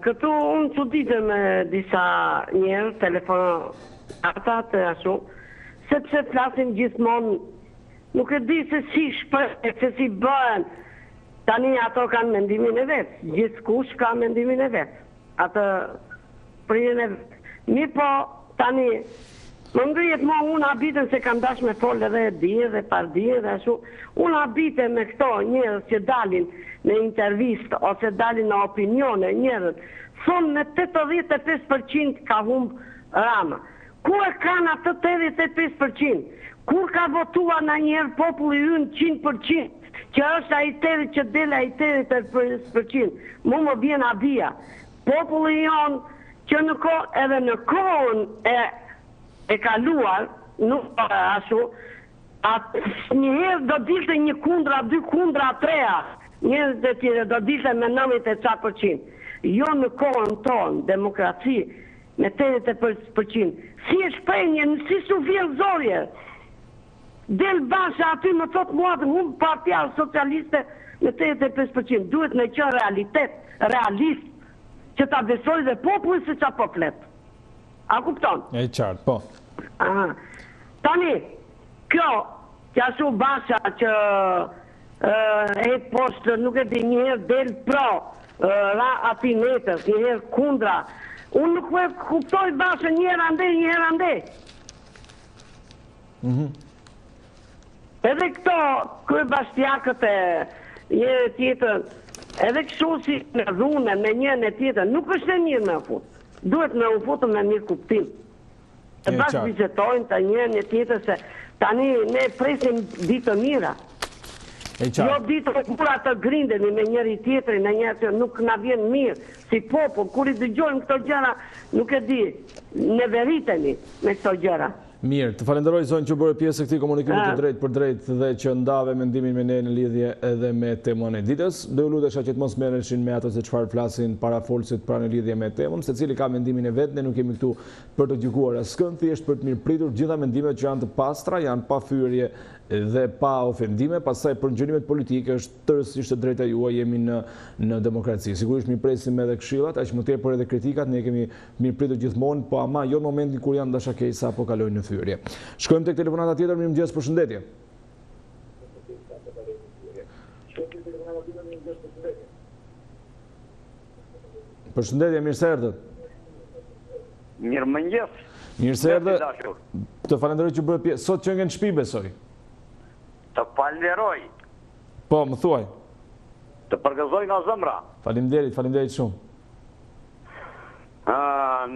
Këtu unë çuditem me disa njerëz telefonatat e ashtu, sepse flasin gjithmonë, nuk e di se si shpreh, se si bëhen. Tani ato kanë mendimin e vet, gjithkush ka mendimin e vet. Atë prirën e vet. Mi po tani më ngrihet më unë habitën se kam dash me fol edhe dije dhe pardije dhe ashtu. Unë habitem me këto njerëz që dalin në intervistë ose dalin në opinione njerëz. Thonë në 85% ka humb Rama. Ku e kanë atë 85%? Kur ka votuar në njerë populli ynë 100%? Që është a i teri që dele a i teri 80%? Mu më vjen abia. Populli jonë që edhe në kohën e kaluar, nuk ashtu, njëherë do dilte një kundra, 2 kundra, 3, njërës dhe tjere do dilte me 90%. jo në kohën tonë, demokraci, me 80%, si e shpenjen, si su vjen zorje. Del Basha aty më thot mua të unë partia socialiste me 85%. Duhet në që realist, që ta besoj dhe populli se qa po flet. A kupton? E qartë, po. Tani, kjo, që ashtu Basha që e poshtë, nuk e di, njëherë del pro, ra ati netës, njëherë kundra. Unë nuk e kuptoj Basha njëherë ande. Edhe këto, kërë bashkjakët e një tjetër, edhe kështu si në dhune me njën e tjetër, nuk është e mirë me u futë. Duhet me u futë me mirë kuptim. E bashkë vizetojnë të njën e tjetër se tani ne presim ditë mira. Jo ditë mura të grindemi me njëri tjetëri, në njërë që nuk na vjen mirë, si popull, kur i dëgjojmë këto gjëra, nuk e di, ne veritemi me këto gjëra. Mirë, të falenderoj zonjë që bërë pjesë e këtij komunikimi të drejt për drejt dhe që ndave mendimin me ne në lidhje edhe me temën e ditës. Do ju lutesha që të mos merreshin me ato se çfarë flasin parafolësit pra në lidhje me temën, secili ka mendimin e vet, ne nuk jemi këtu për të gjykuar askënd, thjesht për të mirëpritur gjitha mendimet që janë të pastra, janë pa fyerje dhe pa ofendime, pastaj për ngjyrimet politike është tërësisht e drejta juaj, jemi në demokraci. Sigurisht mirëpresim edhe këshillat, aq më tepër edhe kritikat, ne kemi mirëpritur gjithmonë, po ama jo në momentin kur janë dashakesa apo kalojnë në fyerje. Shkojmë tek telefonata tjetër, mirëmëngjes, përshëndetje. Përshëndetje, mirë se erdhët. Mirëmëngjes. Mirë se erdhët. Të falenderoj që bërë pjesë. Sot që ngen shtëpi besoj. Të falenderoj. Po, më thuaj. Të përgëzoj nga zemra. Faleminderit shumë.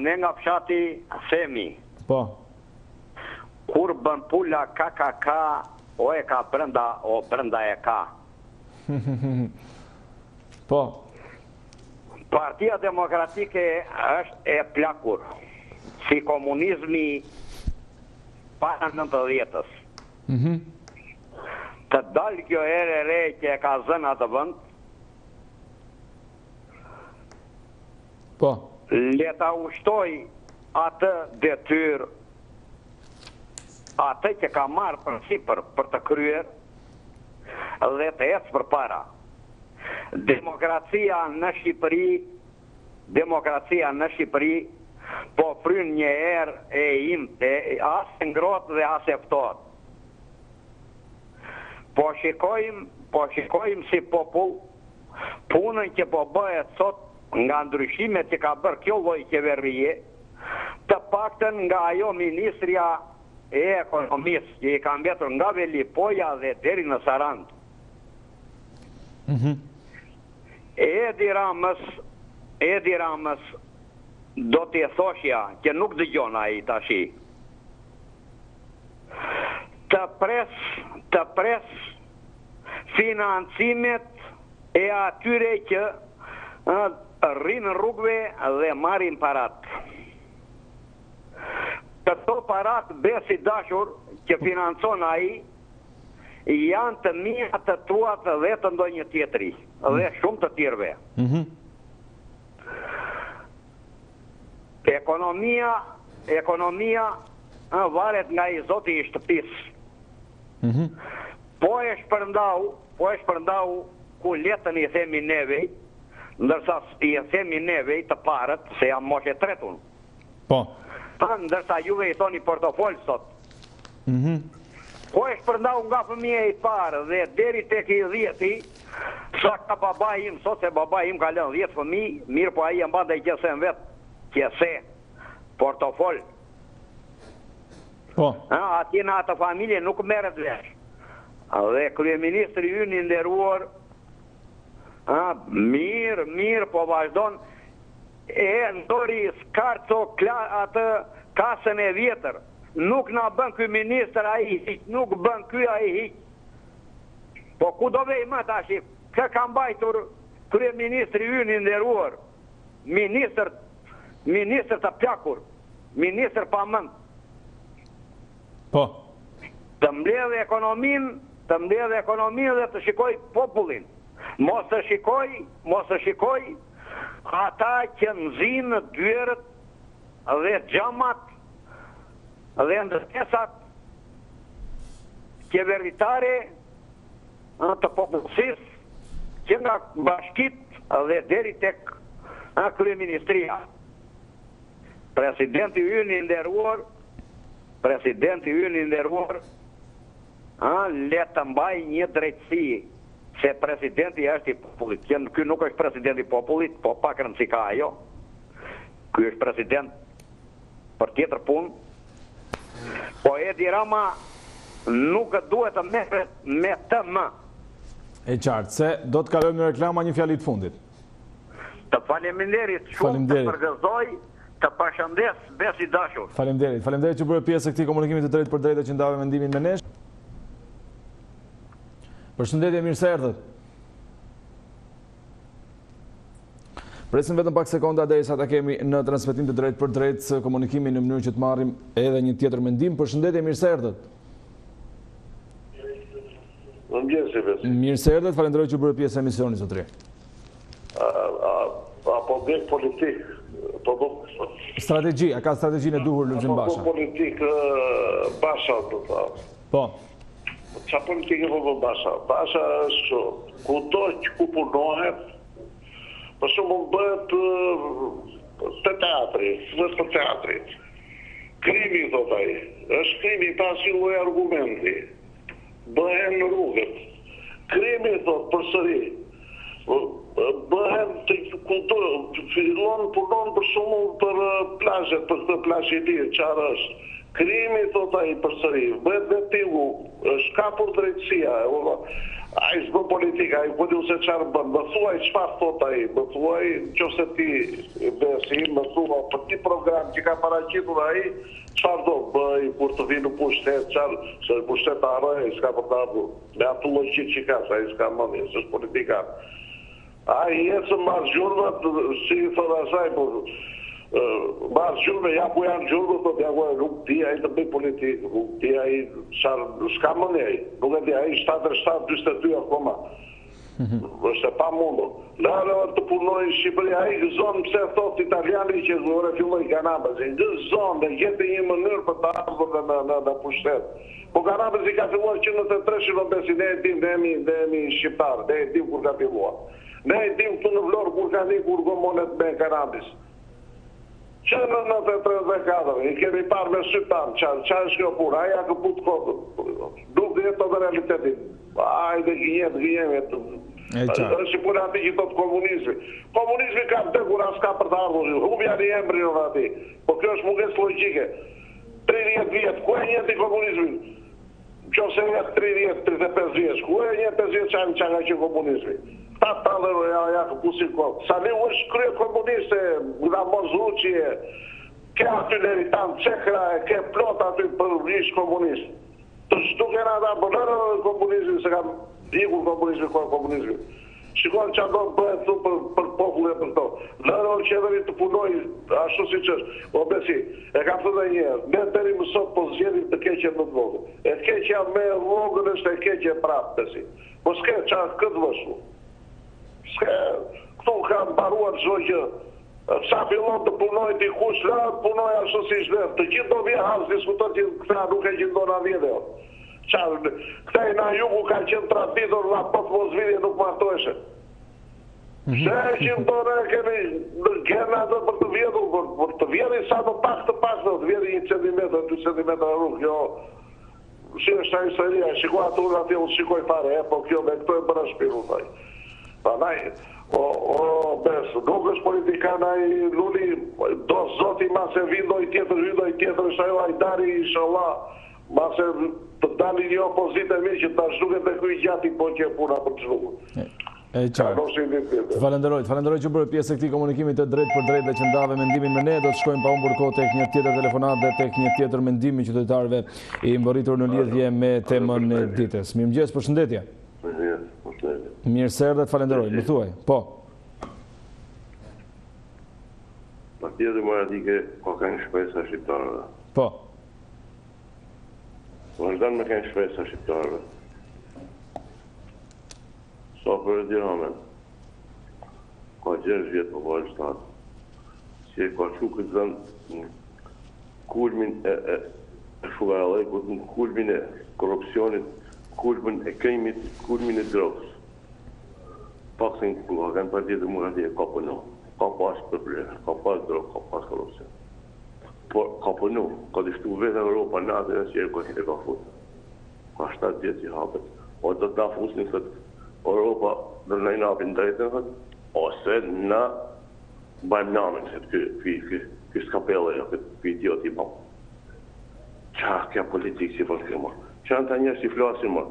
Ne nga fshati themi. Po. Kur bën pula KKK, o e ka brenda, o brenda e ka. Po. Partia Demokratike është e plakur, si komunizmi para 90-s. Të dalë kjo ere re që e ka zënë atë vënd, po. Leta ushtoj atë detyrë, atë që ka marrë për sipër për të kryer dhe të ecë për para. Demokracia në Shqipëri po fryn një erë e imte, as e ngrohtë dhe as e ftohtë. Po shikojmë si popull punën që po bëhet sot nga ndryshimet që ka bërë kjo lloj qeverie, të paktën nga ajo ministria e ekonomisë që i ka mbetur nga Velipoja dhe deri në Sarand. Edi Ramës do t'i thoshja që nuk dëgjon ai tashi. Të pres financimet e atyre që rrinë rrugëve dhe marrin parat. Këto parat besi dashur që financon ai janë të mia, të tuat dhe të ndonjë tjetri dhe shumë të tjerëve. Ekonomia varet nga i zoti i shtëpisë. Po e shpërndau ku letën i themi neve, ndërsa i themi neve të parët, se jam moshe tretun. Po. Ndërsa juve i thoni portofol sot. Po e shpërndau nga fëmija i parë dhe deri tek i 10-ti, sa ka baba im, sot se baba im ka lënë 10 fëmijë, mirë po ai e mbante qesen vetë, qese, portofol. Po. Atje në atë familje nuk merret vesh. Dhe kryeministri ynë i nderuar, mirë, po vazhdon, e ndori skarco atë kasën e vjetër. Nuk na bën ky ministër ai hiq, nuk bën ky ai hiq. Po ku do vej më tash? Kë ka mbajtur kryeministri ynë i nderuar? Ministër të plakur, ministër pa mend. Po. Të mbledh ekonominë dhe të shikoj popullin. Mos të shikoj ata që nxinë në dyert dhe xhamat dhe ndërtesat qeveritare të popullsisë që nga bashkit dhe deri tek kryeministria. Presidenti ynë i nderuar, le të mbaj një drejtësi, se presidenti është i popullit. Ky nuk është presidenti i popullit, po pak rëndësi ka ajo. Ky është president për tjetër punë. Po Edi Rama nuk duhet të merret me të më. E qartë, se do të kalojmë në reklama, një fjali të fundit. Të faleminderit shumë, të përgëzoj, të përshëndes, besi dashur. Faleminderit që bërë pjesë e këtij komunikimit të drejtë për drejtë që ndave mendimin me nesh. Përshëndetje, mirë se erdhët. Presim vetëm pak sekonda derisa ta kemi në transmetim të drejtë për drejtë komunikimin në mënyrë që të marrim edhe një tjetër mendim. Përshëndetje, mirë se erdhët. Mirë se erdhët, falenderoj që bërë pjesë e emisionit zotëri. Apo dek politik, strategji, a ka strategjinë e duhur Lulzim Basha? Apo politik Basha, do të thotë. Po. Qa politik e po Basha? Basha është kudo që ku punohet, për shumë bëhet të teatrit. Krimi, thot ai, është krimi pas ju e argumenti. Bëhen në rrugët. Krimi, thot, përsëri. Bëhen të kudo, fillon punon për shumë për plazhet, për këtë plazh i lirë, qarë është. Krimi, thot ai, përsëri. Bëhet vetimu, është kapur drejtësia. Ai s'bë politika, ai po di se çfarë bën. Më thuaj çfarë thot ai, më thuaj nëse ti besi, më thua për ti program që ka paraqitur ai, çfarë do bëj kur të vinë në pushtet, çfarë, se pushtet harroj, s'ka për ta bërë. Me atë logjik që ka, ai s'ka mendje, s'është politikan. Ai ecë mbas gjurmët, si i thot asaj, po mbas gjurmët, ja ku janë gjurmët, po ja ku nuk di ai të bëj politikë, nuk di ai çfarë, s'ka mendje ai, nuk e di ai 77-42 akoma. Është e pamundur. Lara të punoj në Shqipëri, ai gëzon pse thot italiani që ora filloi Kanabës, gëzon dhe gjetë një mënyrë për të ardhur në pushtet. Po Kanabës i ka filluar që në të treshin në besin, ne e dim, ne jemi shqiptarë, ne e dim kur ka filluar. Ne e dim këtu në Vlorë kur ka një kur gomonet me Kanabës. Që në të 34, i kemi parë me sytan, qa është kjo pura, aja ka putë kodë, nuk dhe jetë të realitetin. Ajde, gjenjet, është i puna ati që të komunizmi. Komunizmi ka vdekur as ka për të ardhur, hubja një emri në ati, po kjo është munges logike. 30 vjetë, ku e njeti komunizmin? Që se jetë 30-35 vjetë, ku e njeti 5 vjetë që nga që komunizmi? Ta dhe ja këpusin kohë. Sa ne u është krye komuniste, nga Mozruqje, ke aty leritan cekra, ke plot aty për ishë komunist. Të shtuke nga ta bërërë komunizmi, se kam ikur komunizmi, komunizmi. Shikon që do të bëhet thu për popullë e për to. Lërë qeveri të punoj ashtu si që është. O besi, e kam thë dhe njerë, ne deri mësot po zgjerim të keqe më të vogën. E keqja me vogën është e keqe prapë, besi. Po s'ke qarë këtë vështu. Këtu kam paruar çdo gjë. Sa fillon të punoj ti kush punoj ashtu si shlet. Të gjithë do vjen has diskuton që këta nuk e gjendon avjedhe. Këta i na jugu ka qenë traditor la pot mos vidje nuk martoheshe. Se e gjendon e kemi në gena dhe për të vjetur, për të vjeri sa të pak të vjeri 1 cm, 2 cm rrugë, jo. Si është a historia, shikoj atë unë ati unë shikoj fare, po kjo me këto e bërë shpiru, taj. Panaj, besë, nuk është politikana i luli, do zoti ma se vindoj tjetër, është ajo ajdari, inshallah, ma se të dali një opozite mi që ta shduke dhe kuj gjati po që e puna për të shduke. E qartë. Falenderoj që bërë pjesë e këtij komunikimit të drejtë për drejtë dhe që ndave mendimin me ne. Do të shkojmë pa humbur kohë tek një tjetër telefonat dhe tek një tjetër mendim i qytetarëve i mbërritur në lidhje me temën e ditës. Mirëmëngjes, përshëndetje. Mirë se erdhët, falenderoj. Më thuaj. Po. Partia Demokratike ka kanë shpresa shqiptarëve. Po. Vazhdon me kanë shpresa shqiptarëve. So për Edi Ramën. ka 6 vjetë më bërë shtatë, që ka që këtë zënë kulmin e shugarallëkut, kulmin e korupcionit, kulmin e krimit, kulmin e drogës. Pak se në kanë Partitë Demokratike ka punu, ka pas problem, ka pas drogë, ka pas korupcion. Por ka punu, ka dishtu vetë Europa natë e që e ka futë. Ka 7 vjetë që hapet. O do të na fusnin se Europa do në napin drejtën, ose na bajmë namin se ky skapele, ky idiot i bom. Qa kja politikë që përnë këma? Qa në të njërë që i flasin më?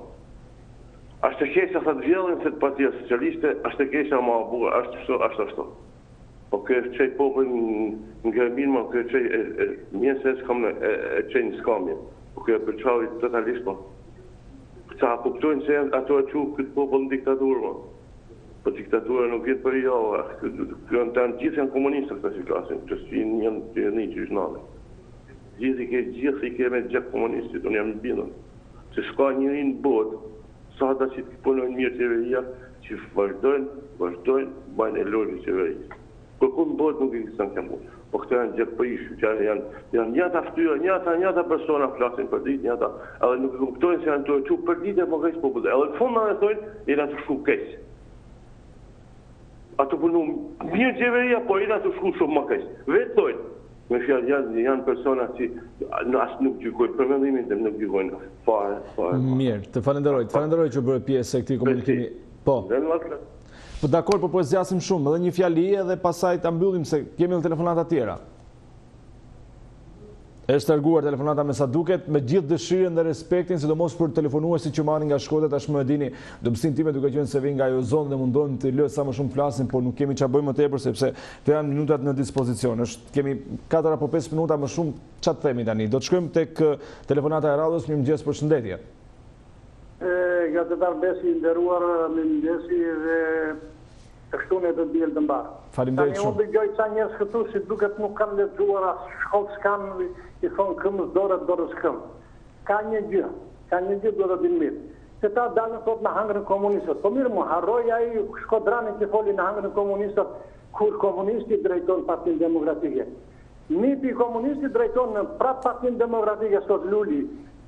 Ashtë të kesha sa të vjellin se të Partia Socialiste, ashtë të kesha ma buga, ashtë. Po kërë qëj popën në gërmin, ma kërë qëj mjenë se s'kam e qëj në skamje. Po kërë përqavi totalisht, ma. Ca kuptojnë se ato e që këtë popën në diktaturë, ma. Po diktatura nuk jetë për java. Kërën të në gjithë janë komunistët këta që klasin, që janë një që ishë nane. Gjithë i keme gjekë komunistit, unë jam në bindën. Se s'ka njëri në botë, sa ata që të punojnë mirë qeveria, që vazhdojnë, bajnë e lojnë qeveria. Kërku në botë nuk i kësë në kemë. Po këta janë gjekë për ishë, që janë njëta ftyra, njëta persona flasin për ditë, njëta, edhe nuk i kuptojnë se janë të që për ditë e më kejtë popullë. Edhe të fundë në e thojnë, jena të shku kejtë. Ato punu mirë qeveria, po jena të shku shumë më kejtë. Vetë thojnë. Me fjallë janë persona që asë nuk gjykojnë, për mendimin të nuk gjykojnë fare. Mirë, të falenderoj që bërë pjesë e këti komunikimi. Po, dakor, po zgjasim shumë, edhe një fjali edhe pasaj të mbyllim se kemi në telefonata tjera. Është larguar telefonata me sa duket, me gjithë dëshirën dhe respektin, sidomos për telefonuesit që marrin nga Shkodra, tashmë e dini, dëmsinë time duke qenë se vijnë nga ajo zonë dhe mundojmë të lë sa më shumë flasin, por nuk kemi çfarë bëjmë më tepër sepse të janë minutat në dispozicion. Kemi 4 apo 5 minuta më shumë, çfarë themi tani? Do të shkojmë tek telefonata e radhës. Mirëmëngjes, përshëndetje. Gazetar Besi, nderuar, mirëmëngjesi dhe kështu ne do të bjellë të mbarë. Faleminderit shumë. Unë dëgjoj ca njerëz këtu si duket nuk kanë lexuar as shkollë s'kanë, i thonë këmës dorës këmë. Ka një gjë do të dinë mirë. Se ta dalën thot në hangërën komunistët. Po mirë mu, harroj ai Shkodrani që foli në hangërën komunistët, kur komunisti drejton Partinë Demokratike. Nipi komunisti drejton në prap Partinë Demokratike, sot Luli,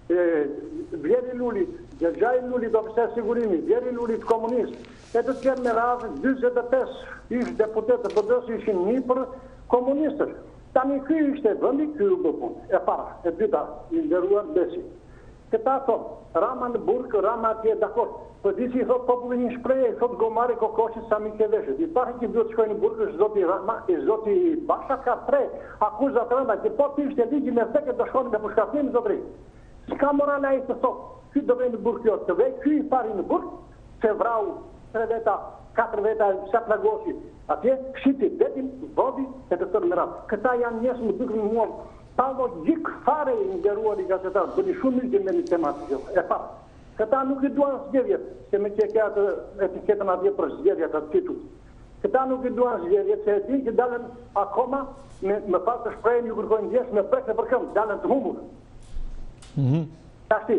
Vjeri Luli, Gjergjaj Luli do përse sigurimi, Vjeri Luli të komunistë. E të tjerë me radhë, 25 ishë deputetë të BD-s ishin një për komunistër. Tani ky ishte vëndi, ky u bëpun. E para, e dyta, i nderuar Besi. Këta thonë, Rama në burkë, Rama atje dakor. Për disi i thotë popullin një shpreje, i thotë gomari kokoqit sa mi keveshët. I pari që duhet shkojnë në burkë, zoti Rama, i zoti Basha ka 3 akuzat rënda, që po të ishte ligji me vdekët të shkojnë me pushkatim, zotri. Ska moral a i të thotë, ky do vej në burkë jo, të vej, ky i pari në burkë, se vrau 3 veta, 4 veta, sa plagoshi. Atje, shiti, detin, vodi, e të tërë në ratë. Këta janë njësë më dukë në muam. Pa logjik fare i nderuar i gazetarë, bëni shumë mirë me një tematikë. E pa, këta nuk i duan zgjedhjet, se me që ka të etiketën atje për zgjedhjet atë titu. Këta nuk i duan zgjedhjet, se e din që dalen akoma, me pas të shprejnë, ju kërkojnë gjesë, me prekë për këmë, dalen të humbur. Tashti,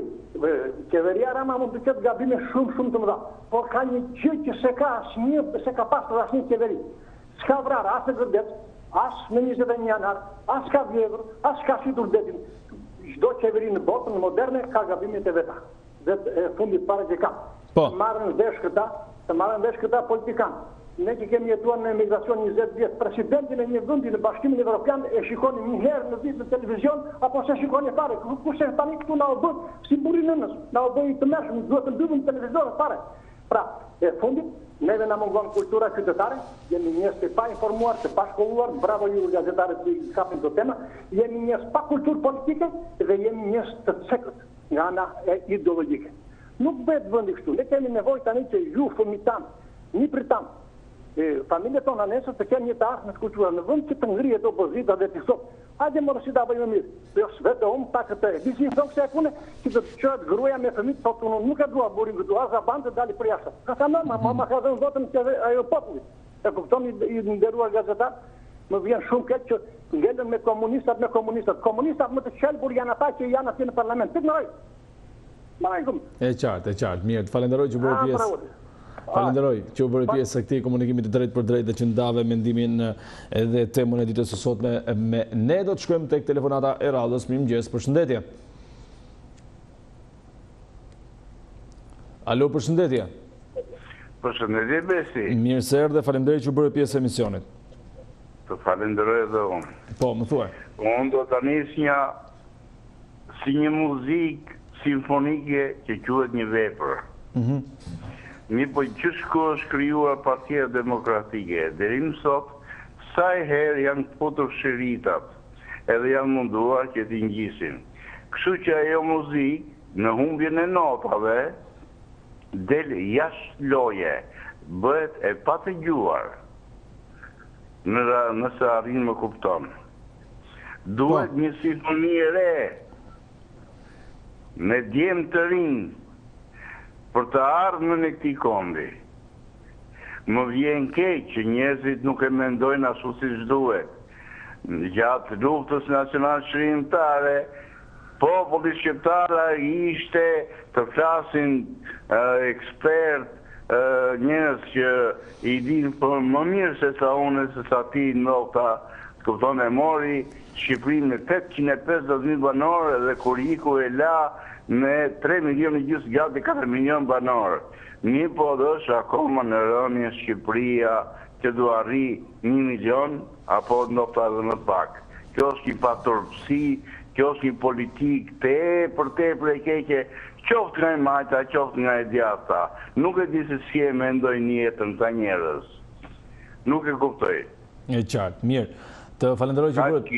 qeveria Rama mund të këtë gabime shumë të mëdha, por ka një gjë që se ka pasur asnjë qeveri. S'ka vrarë as në Gërdet, as në 21 janar, as ka vjedhur, as ka shitur detin. Çdo qeveri në botën moderne ka gabimet e veta. Dhe fundit pare që ka. Të marrën vesh këta politikanë. Ne që kemi jetuar në emigracion 20 vjetë, presidentin e një vëndi në Bashkimin Evropian e shikoni një herë në ditë në televizion, apo se shikoni fare. Kushe tani këtu na u bë si burri nënës, na u bë i të mërshëm, duhet të mbyllim televizorët fare. Pra, e fundit, neve na mungon kultura qytetare, jemi njerëz të pa informuar, të pa shkolluar, bravo ju gazetarët që kapin këto tema, jemi njerëz pa kulturë politike dhe jemi njerëz të cekët nga ana ideologjike. Nuk bëhet vendi kështu. Ne kemi nevojë tani që ju fëmijët tanë, një prit tanë, familje tona nesër të kenë një të ardhmë në kulturë, në vend që të ngrihet opozita dhe të thotë, hajde morë si ta bëjmë mirë. Jo vetë ta këtë. Disi thonë se punë që të çohet gruaja me fëmijë, thotë unë nuk e dua burin këtu, as abante dali për jashtë. Ka thënë mama ka dhënë votën që ajo populli. E kupton i nderuar gazetar, më vjen shumë keq që ngelen me komunistat. Komunistat më të qelbur janë ata që janë atje në parlament. Tik ndaj. E qartë. Mirë, të falenderoj që bëri pjesë. Falenderoj që u bëri pjesë e këtij komunikimi të drejtë për drejtë dhe që ndave mendimin edhe temën e ditës së sotme me ne. Do të shkojmë tek telefonata e radhës. Mirëmëngjes, përshëndetje. Alo, përshëndetje. Përshëndetje, Besi. Mirë se erdhe, faleminderit që u bëri pjesë e emisionit. Të falenderoj edhe unë. Po, më thuaj. Unë do të nisja si një muzikë simfonike që quhet një vepër. Mi po që shko është krijuar Partia Demokratike, deri më sot, sa e herë janë futur shiritat, edhe janë munduar që t'i ngjisin. Kështu që ajo muzikë në humbjen e notave del jashtë loje, bëhet e patëgjuar. Nëse arrin më kupton. Duhet një simfoni e re, me djemë të rinë, për të ardhmën e këtij kondi. Më vjen keq që njerëzit nuk e mendojnë ashtu siç duhet. Gjatë luftës nacionale shërimtare, populli shqiptar ishte të flasin ekspert, njerëz që i din për më mirë se sa unë, se sa ti ndoshta, kupton, e mori Shqipërinë me 850.000 banorë dhe kur iku e la me 3 milion gjysmë gati 4 milion banorë. Një po është akoma në rënje Shqipëria që do arri 1 milion apo ndoshta edhe më pak. Kjo është një paturpsi, kjo është një politikë tepër e keqe, qoftë nga e majta, qoftë nga e djatha. Nuk e di se si e mendojnë jetën ta njerëz. Nuk e kuptoj. E qartë, mirë. Të falenderoj që bëhet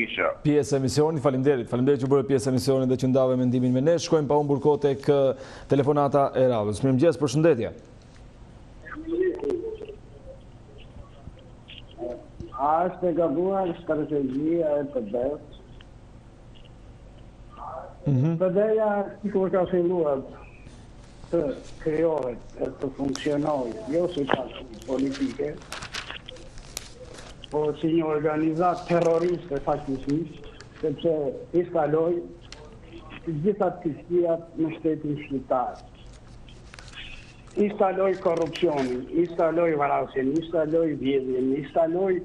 pjesë e emisionit, faleminderit që bëhet pjesë e emisionit dhe që ndave mendimin me ne. Shkojmë pa humbur kohë tek telefonata e radhës. Mirëmëngjes, përshëndetje. A është e gabuar strategjia e PD-s? PD-ja kur ka filluar të krijohet e të funksionojë, jo si parti politike, po si një organizat terroriste faktikisht, sepse instaloi të gjitha pishtijat në shtetin shqiptar. Instaloi korrupsionin, instaloi vrasjen, instaloi vjedhjen, instaloi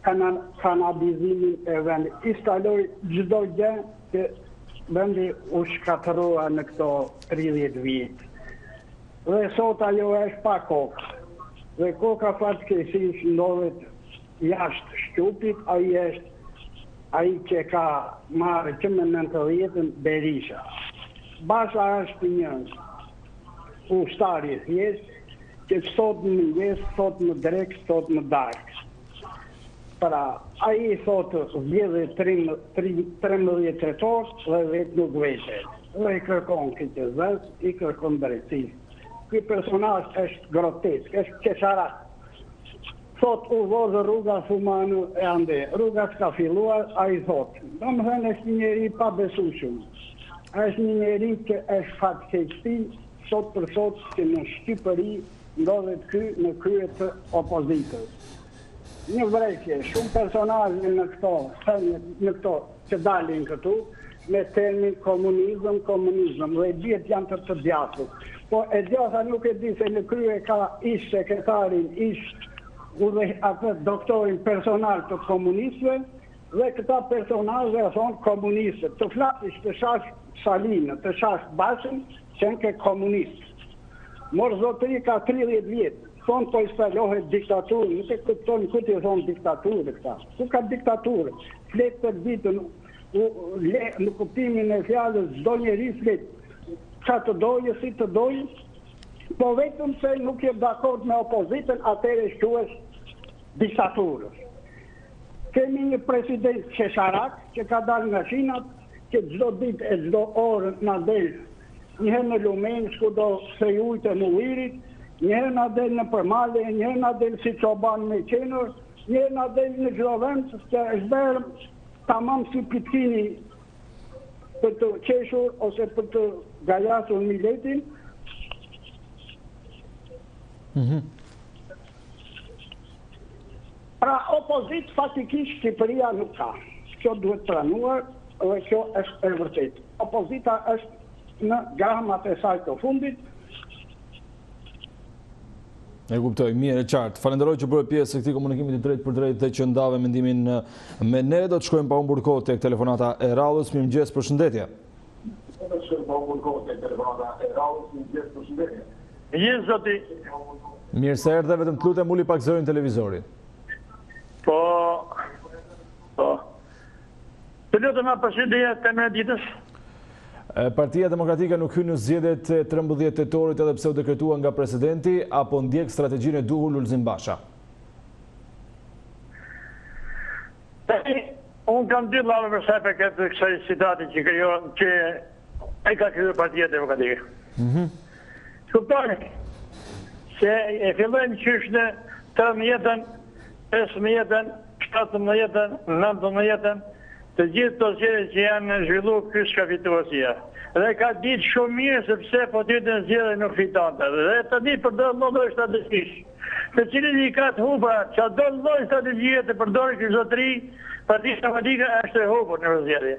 kanabizimin e vendit, instaloi çdo gjë që vendi u shkatërrua në këto 30 vjet. Dhe sot ajo është pa kokë. Dhe koka fatkeqësisht ndodhet jashtë Shtypit, ai që ka marrë që me 90-ën Berisha. Basha është një ushtar i thjesht që sot më mëngjes, sot më drekë, sot më darkë. Pra, ai sot vjedhë 13 tetor dhe vetë nuk vete. Dhe i kërkon këtë zës, i kërkon drejtësi. Ky personazh është grotesk, është qesharak. Thot u vozë rruga Fumanu e ande. Rruga s'ka filluar, a i thot. Do më thënë është një njeri pa besueshëm. Është një njeri që është fatkeqësi sot për sot që në Shqipëri ndodhet ky në krye të opozitës. Një vrekje, shumë personazhe në këto që dalin këtu me termin komunizëm, dhe gjithë janë të djathtë. Po e djatha nuk e di se në krye ka ish sekretarin, ish dhe atë doktorin personal të komunistëve dhe këta personazhe e thonë komunistët. Të flasësh të shash Salinë, të shash Bashën, që në ke komunistë. Morzotëri ka 30 vjetë, thonë po instalohet diktaturë, nuk e kupton këtë i thonë diktaturë këta. Ku ka diktaturë? Fletë për ditën, në kuptimin e fjallës, çdo njeri fletë, që të dojë, si të dojë, po vetëm se nuk je dakord me opozitën, atëre shquesh diktaturës. Kemi një president qesharak që ka dalë nga shinat, që çdo ditë e çdo orë na del, njëherë në lumen, shkudo se ujtë e mullirit, njëherë na del në përmale, njëherë na del si çoban me qenër, njëherë na del në çdo vend, që është bërë tamam si pitkini për të qeshur ose për të gajasur miletin. Pra opozit faktikisht Shqipëria nuk ka. Kjo duhet pranuar dhe kjo është e vërtetë. Opozita është në garamat e saj të fundit. E kuptoj, mirë, e qartë. Falenderoj që bërë pjesë e këtij komunikimi të drejtë për drejtë dhe që ndave mendimin me ne. Do të shkojmë pa humbur kohë tek telefonata e radhës. Mirëmëngjes, përshëndetje. Mirë, zoti. Mirë se erdhe, vetëm të lutem uli pak zërin televizorit. Po. Të lutem përshëndetje temën e ditës. Partia Demokratike nuk hyn në zgjedhjet e 13 tetorit edhe pse u dekretua nga presidenti, apo ndjek strategjinë e duhur Lulzim Basha? Unë kam dy llave për sa i përket kësaj situate që e ka krijuar Partia Demokratike. Kuptoni se e fillojmë qysh në 13-ën, 15-ën, 17-ën, 19-ën, të gjithë të zgjedhjet që janë zhvillu kësë ka fituasia. Dhe ka ditë shumë mirë sepse po të jetë në zgjedhje nuk fitante. Dhe të ditë përdojnë lloj strategjish. Të cilin i ka të hubra, që do lloj strategjie të përdojnë këtë zotëri, Partia Demokratike është e hubur në zgjedhje.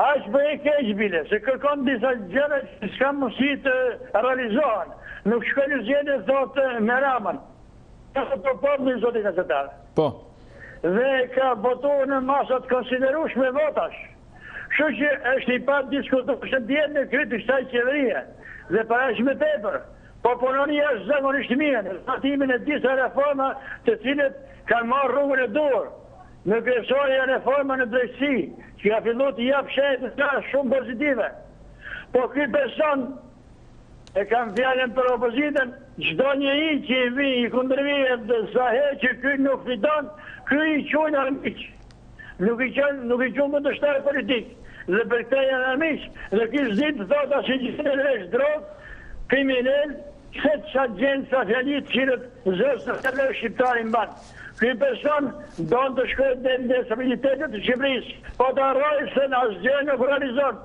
Aq bëj e keq bile, se kërkon disa gjëra që s'ka mundësi të realizohen. Nuk shkoj në zgjedhje thotë me Ramën. Ka të populli zoti gazetar. Po. Dhe ka votuar në masat konsiderueshme votash. Kështu që është i pa diskutueshëm djetë në kryt kësaj qeverie. Dhe para është me tepër. Po punoni është zakonisht mirë në zbatimin e disa reforma të cilët kanë marrë rrugën e dur. Në kryesorja reforma në drejtësi, që ka filluar të jap shenjë të shumë pozitive. Po ky person e kam fjalën për opozitën, çdo njeri që i vi i kundërvihet sa herë që ky nuk fiton, ky i quajnë armiq. Nuk i quajnë kundërshtar politik. Dhe për këtë janë armiq. Dhe ky zit thotë se gjithë është drog, kriminal, se çfarë gjën sa fjalit që zësë të shqiptarin ban. Ky person do të shkojë në stabilitetin të Shqipërisë, po të harrojë se në asgjë nuk realizon.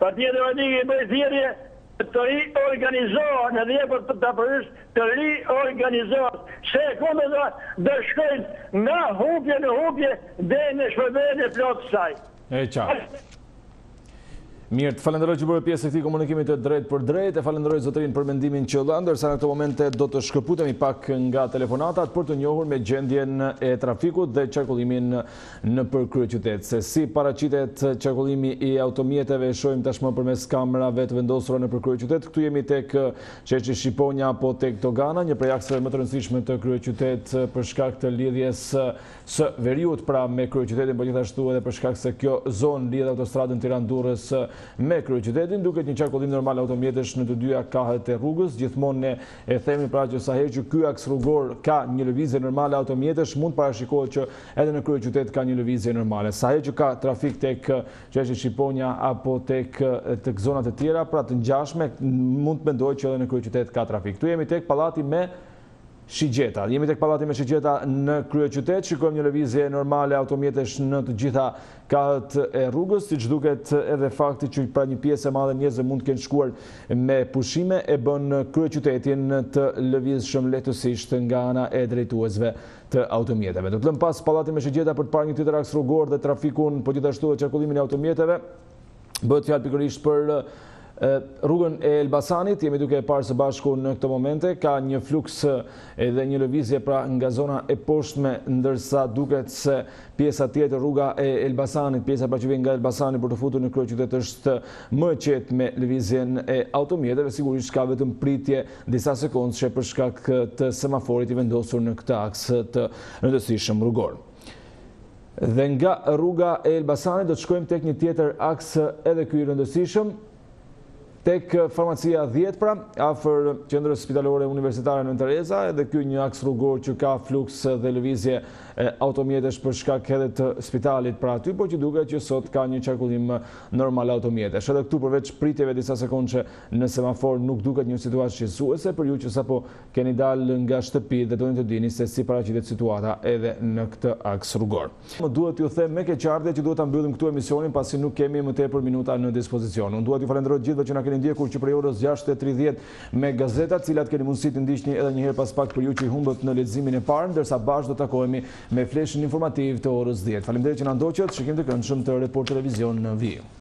Partia Demokratike bëj thirrje të riorganizohen edhe për të përës të riorganizohen. Se kundër do shkojnë nga hupje në hupje dhe në shpërbërjen e plotë të saj. E qartë. Mirë, të falenderoj që bërë pjesë e këtij komunikimi të drejtë për drejtë, e falenderoj zotërin për mendimin që dha, ndërsa në këtë momente do të shkëputemi pak nga telefonatat për të njohur me gjendjen e trafikut dhe qarkullimin në kryeqytet. Se si paraqitet qarkullimi i automjeteve, shohim tashmë përmes kamerave të vendosura në kryeqytet. Këtu jemi tek Sheshi Shqiponja apo tek Dogana, një prej akseve më të rëndësishme të kryeqytet për shkak të lidhjes së veriut pra me kryeqytetin, por gjithashtu edhe për shkak se kjo zonë lidh autostradën Tiranë-Durrës me kryeqytetin, duket një qarkullim normal automjetesh në të dyja kahet e rrugës. Gjithmonë ne e themi pra që sa herë që ky aks rrugor ka një lëvizje normale automjetesh, mund parashikohet që edhe në kryeqytet ka një lëvizje normale. Sa herë që ka trafik tek Sheshi Shqiponja apo tek zonat e tjera, pra të ngjashme, mund të mendoj që edhe në kryeqytet ka trafik. Ktu jemi tek pallati me Shigjeta. Jemi tek pallati me Shigjeta në kryeqytet, shikojmë një lëvizje normale automjetesh në të gjitha kahet e rrugës, siç duket edhe fakti që pra një pjesë e madhe njerëzve mund të kenë shkuar me pushime e bën kryeqytetin të lëvizshëm lehtësisht nga ana e drejtuesve të automjeteve. Do të lëm pas pallatin me Shigjeta për të parë një tjetër aks rrugor dhe trafikun, po gjithashtu edhe qarkullimin e automjeteve. Bëhet fjalë pikërisht për rrugën e Elbasanit, jemi duke e parë së bashku në këto momente, ka një fluks edhe një lëvizje pra nga zona e poshtme, ndërsa duket se pjesa tjetër, rruga e Elbasanit, pjesa pra që vjen nga Elbasani për të futur në kryeqytet është më qetë me lëvizjen e automjeteve, sigurisht ka vetëm pritje disa sekondë për shkak të semaforit i vendosur në këtë aks të rëndësishëm rrugor. Dhe nga rruga e Elbasanit do të shkojmë tek një tjetër aks edhe ky i rëndësishëm, tek farmacia 10 pra, afër qendrës spitalore universitare në Tereza, edhe ky një aks rrugor që ka fluks dhe lëvizje automjetesh për shkak edhe të spitalit pra aty, por që duket që sot ka një qarkullim normal automjetesh. Edhe këtu përveç pritjeve disa sekondë në semafor nuk duket një situatë shqetësuese për ju që sapo keni dalë nga shtëpi dhe doni të dini se si paraqitet situata edhe në këtë aks rrugor. Më duhet t'ju them me keqardhje që duhet ta mbyllim këtu emisionin pasi nuk kemi më tepër minuta në dispozicion. Unë duhet t'ju falenderoj gjithëve që na keni ndjekur që prej orës 6:30 me gazetat, cilat keni mundësi të ndiqni edhe një herë pas pak për ju që i humbët në leximin e parë, ndërsa bashkë do takohemi me fleshin informativ të orës 10. Faleminderit që na ndoqët, shikim të këndshëm të Report Televizion në vijim.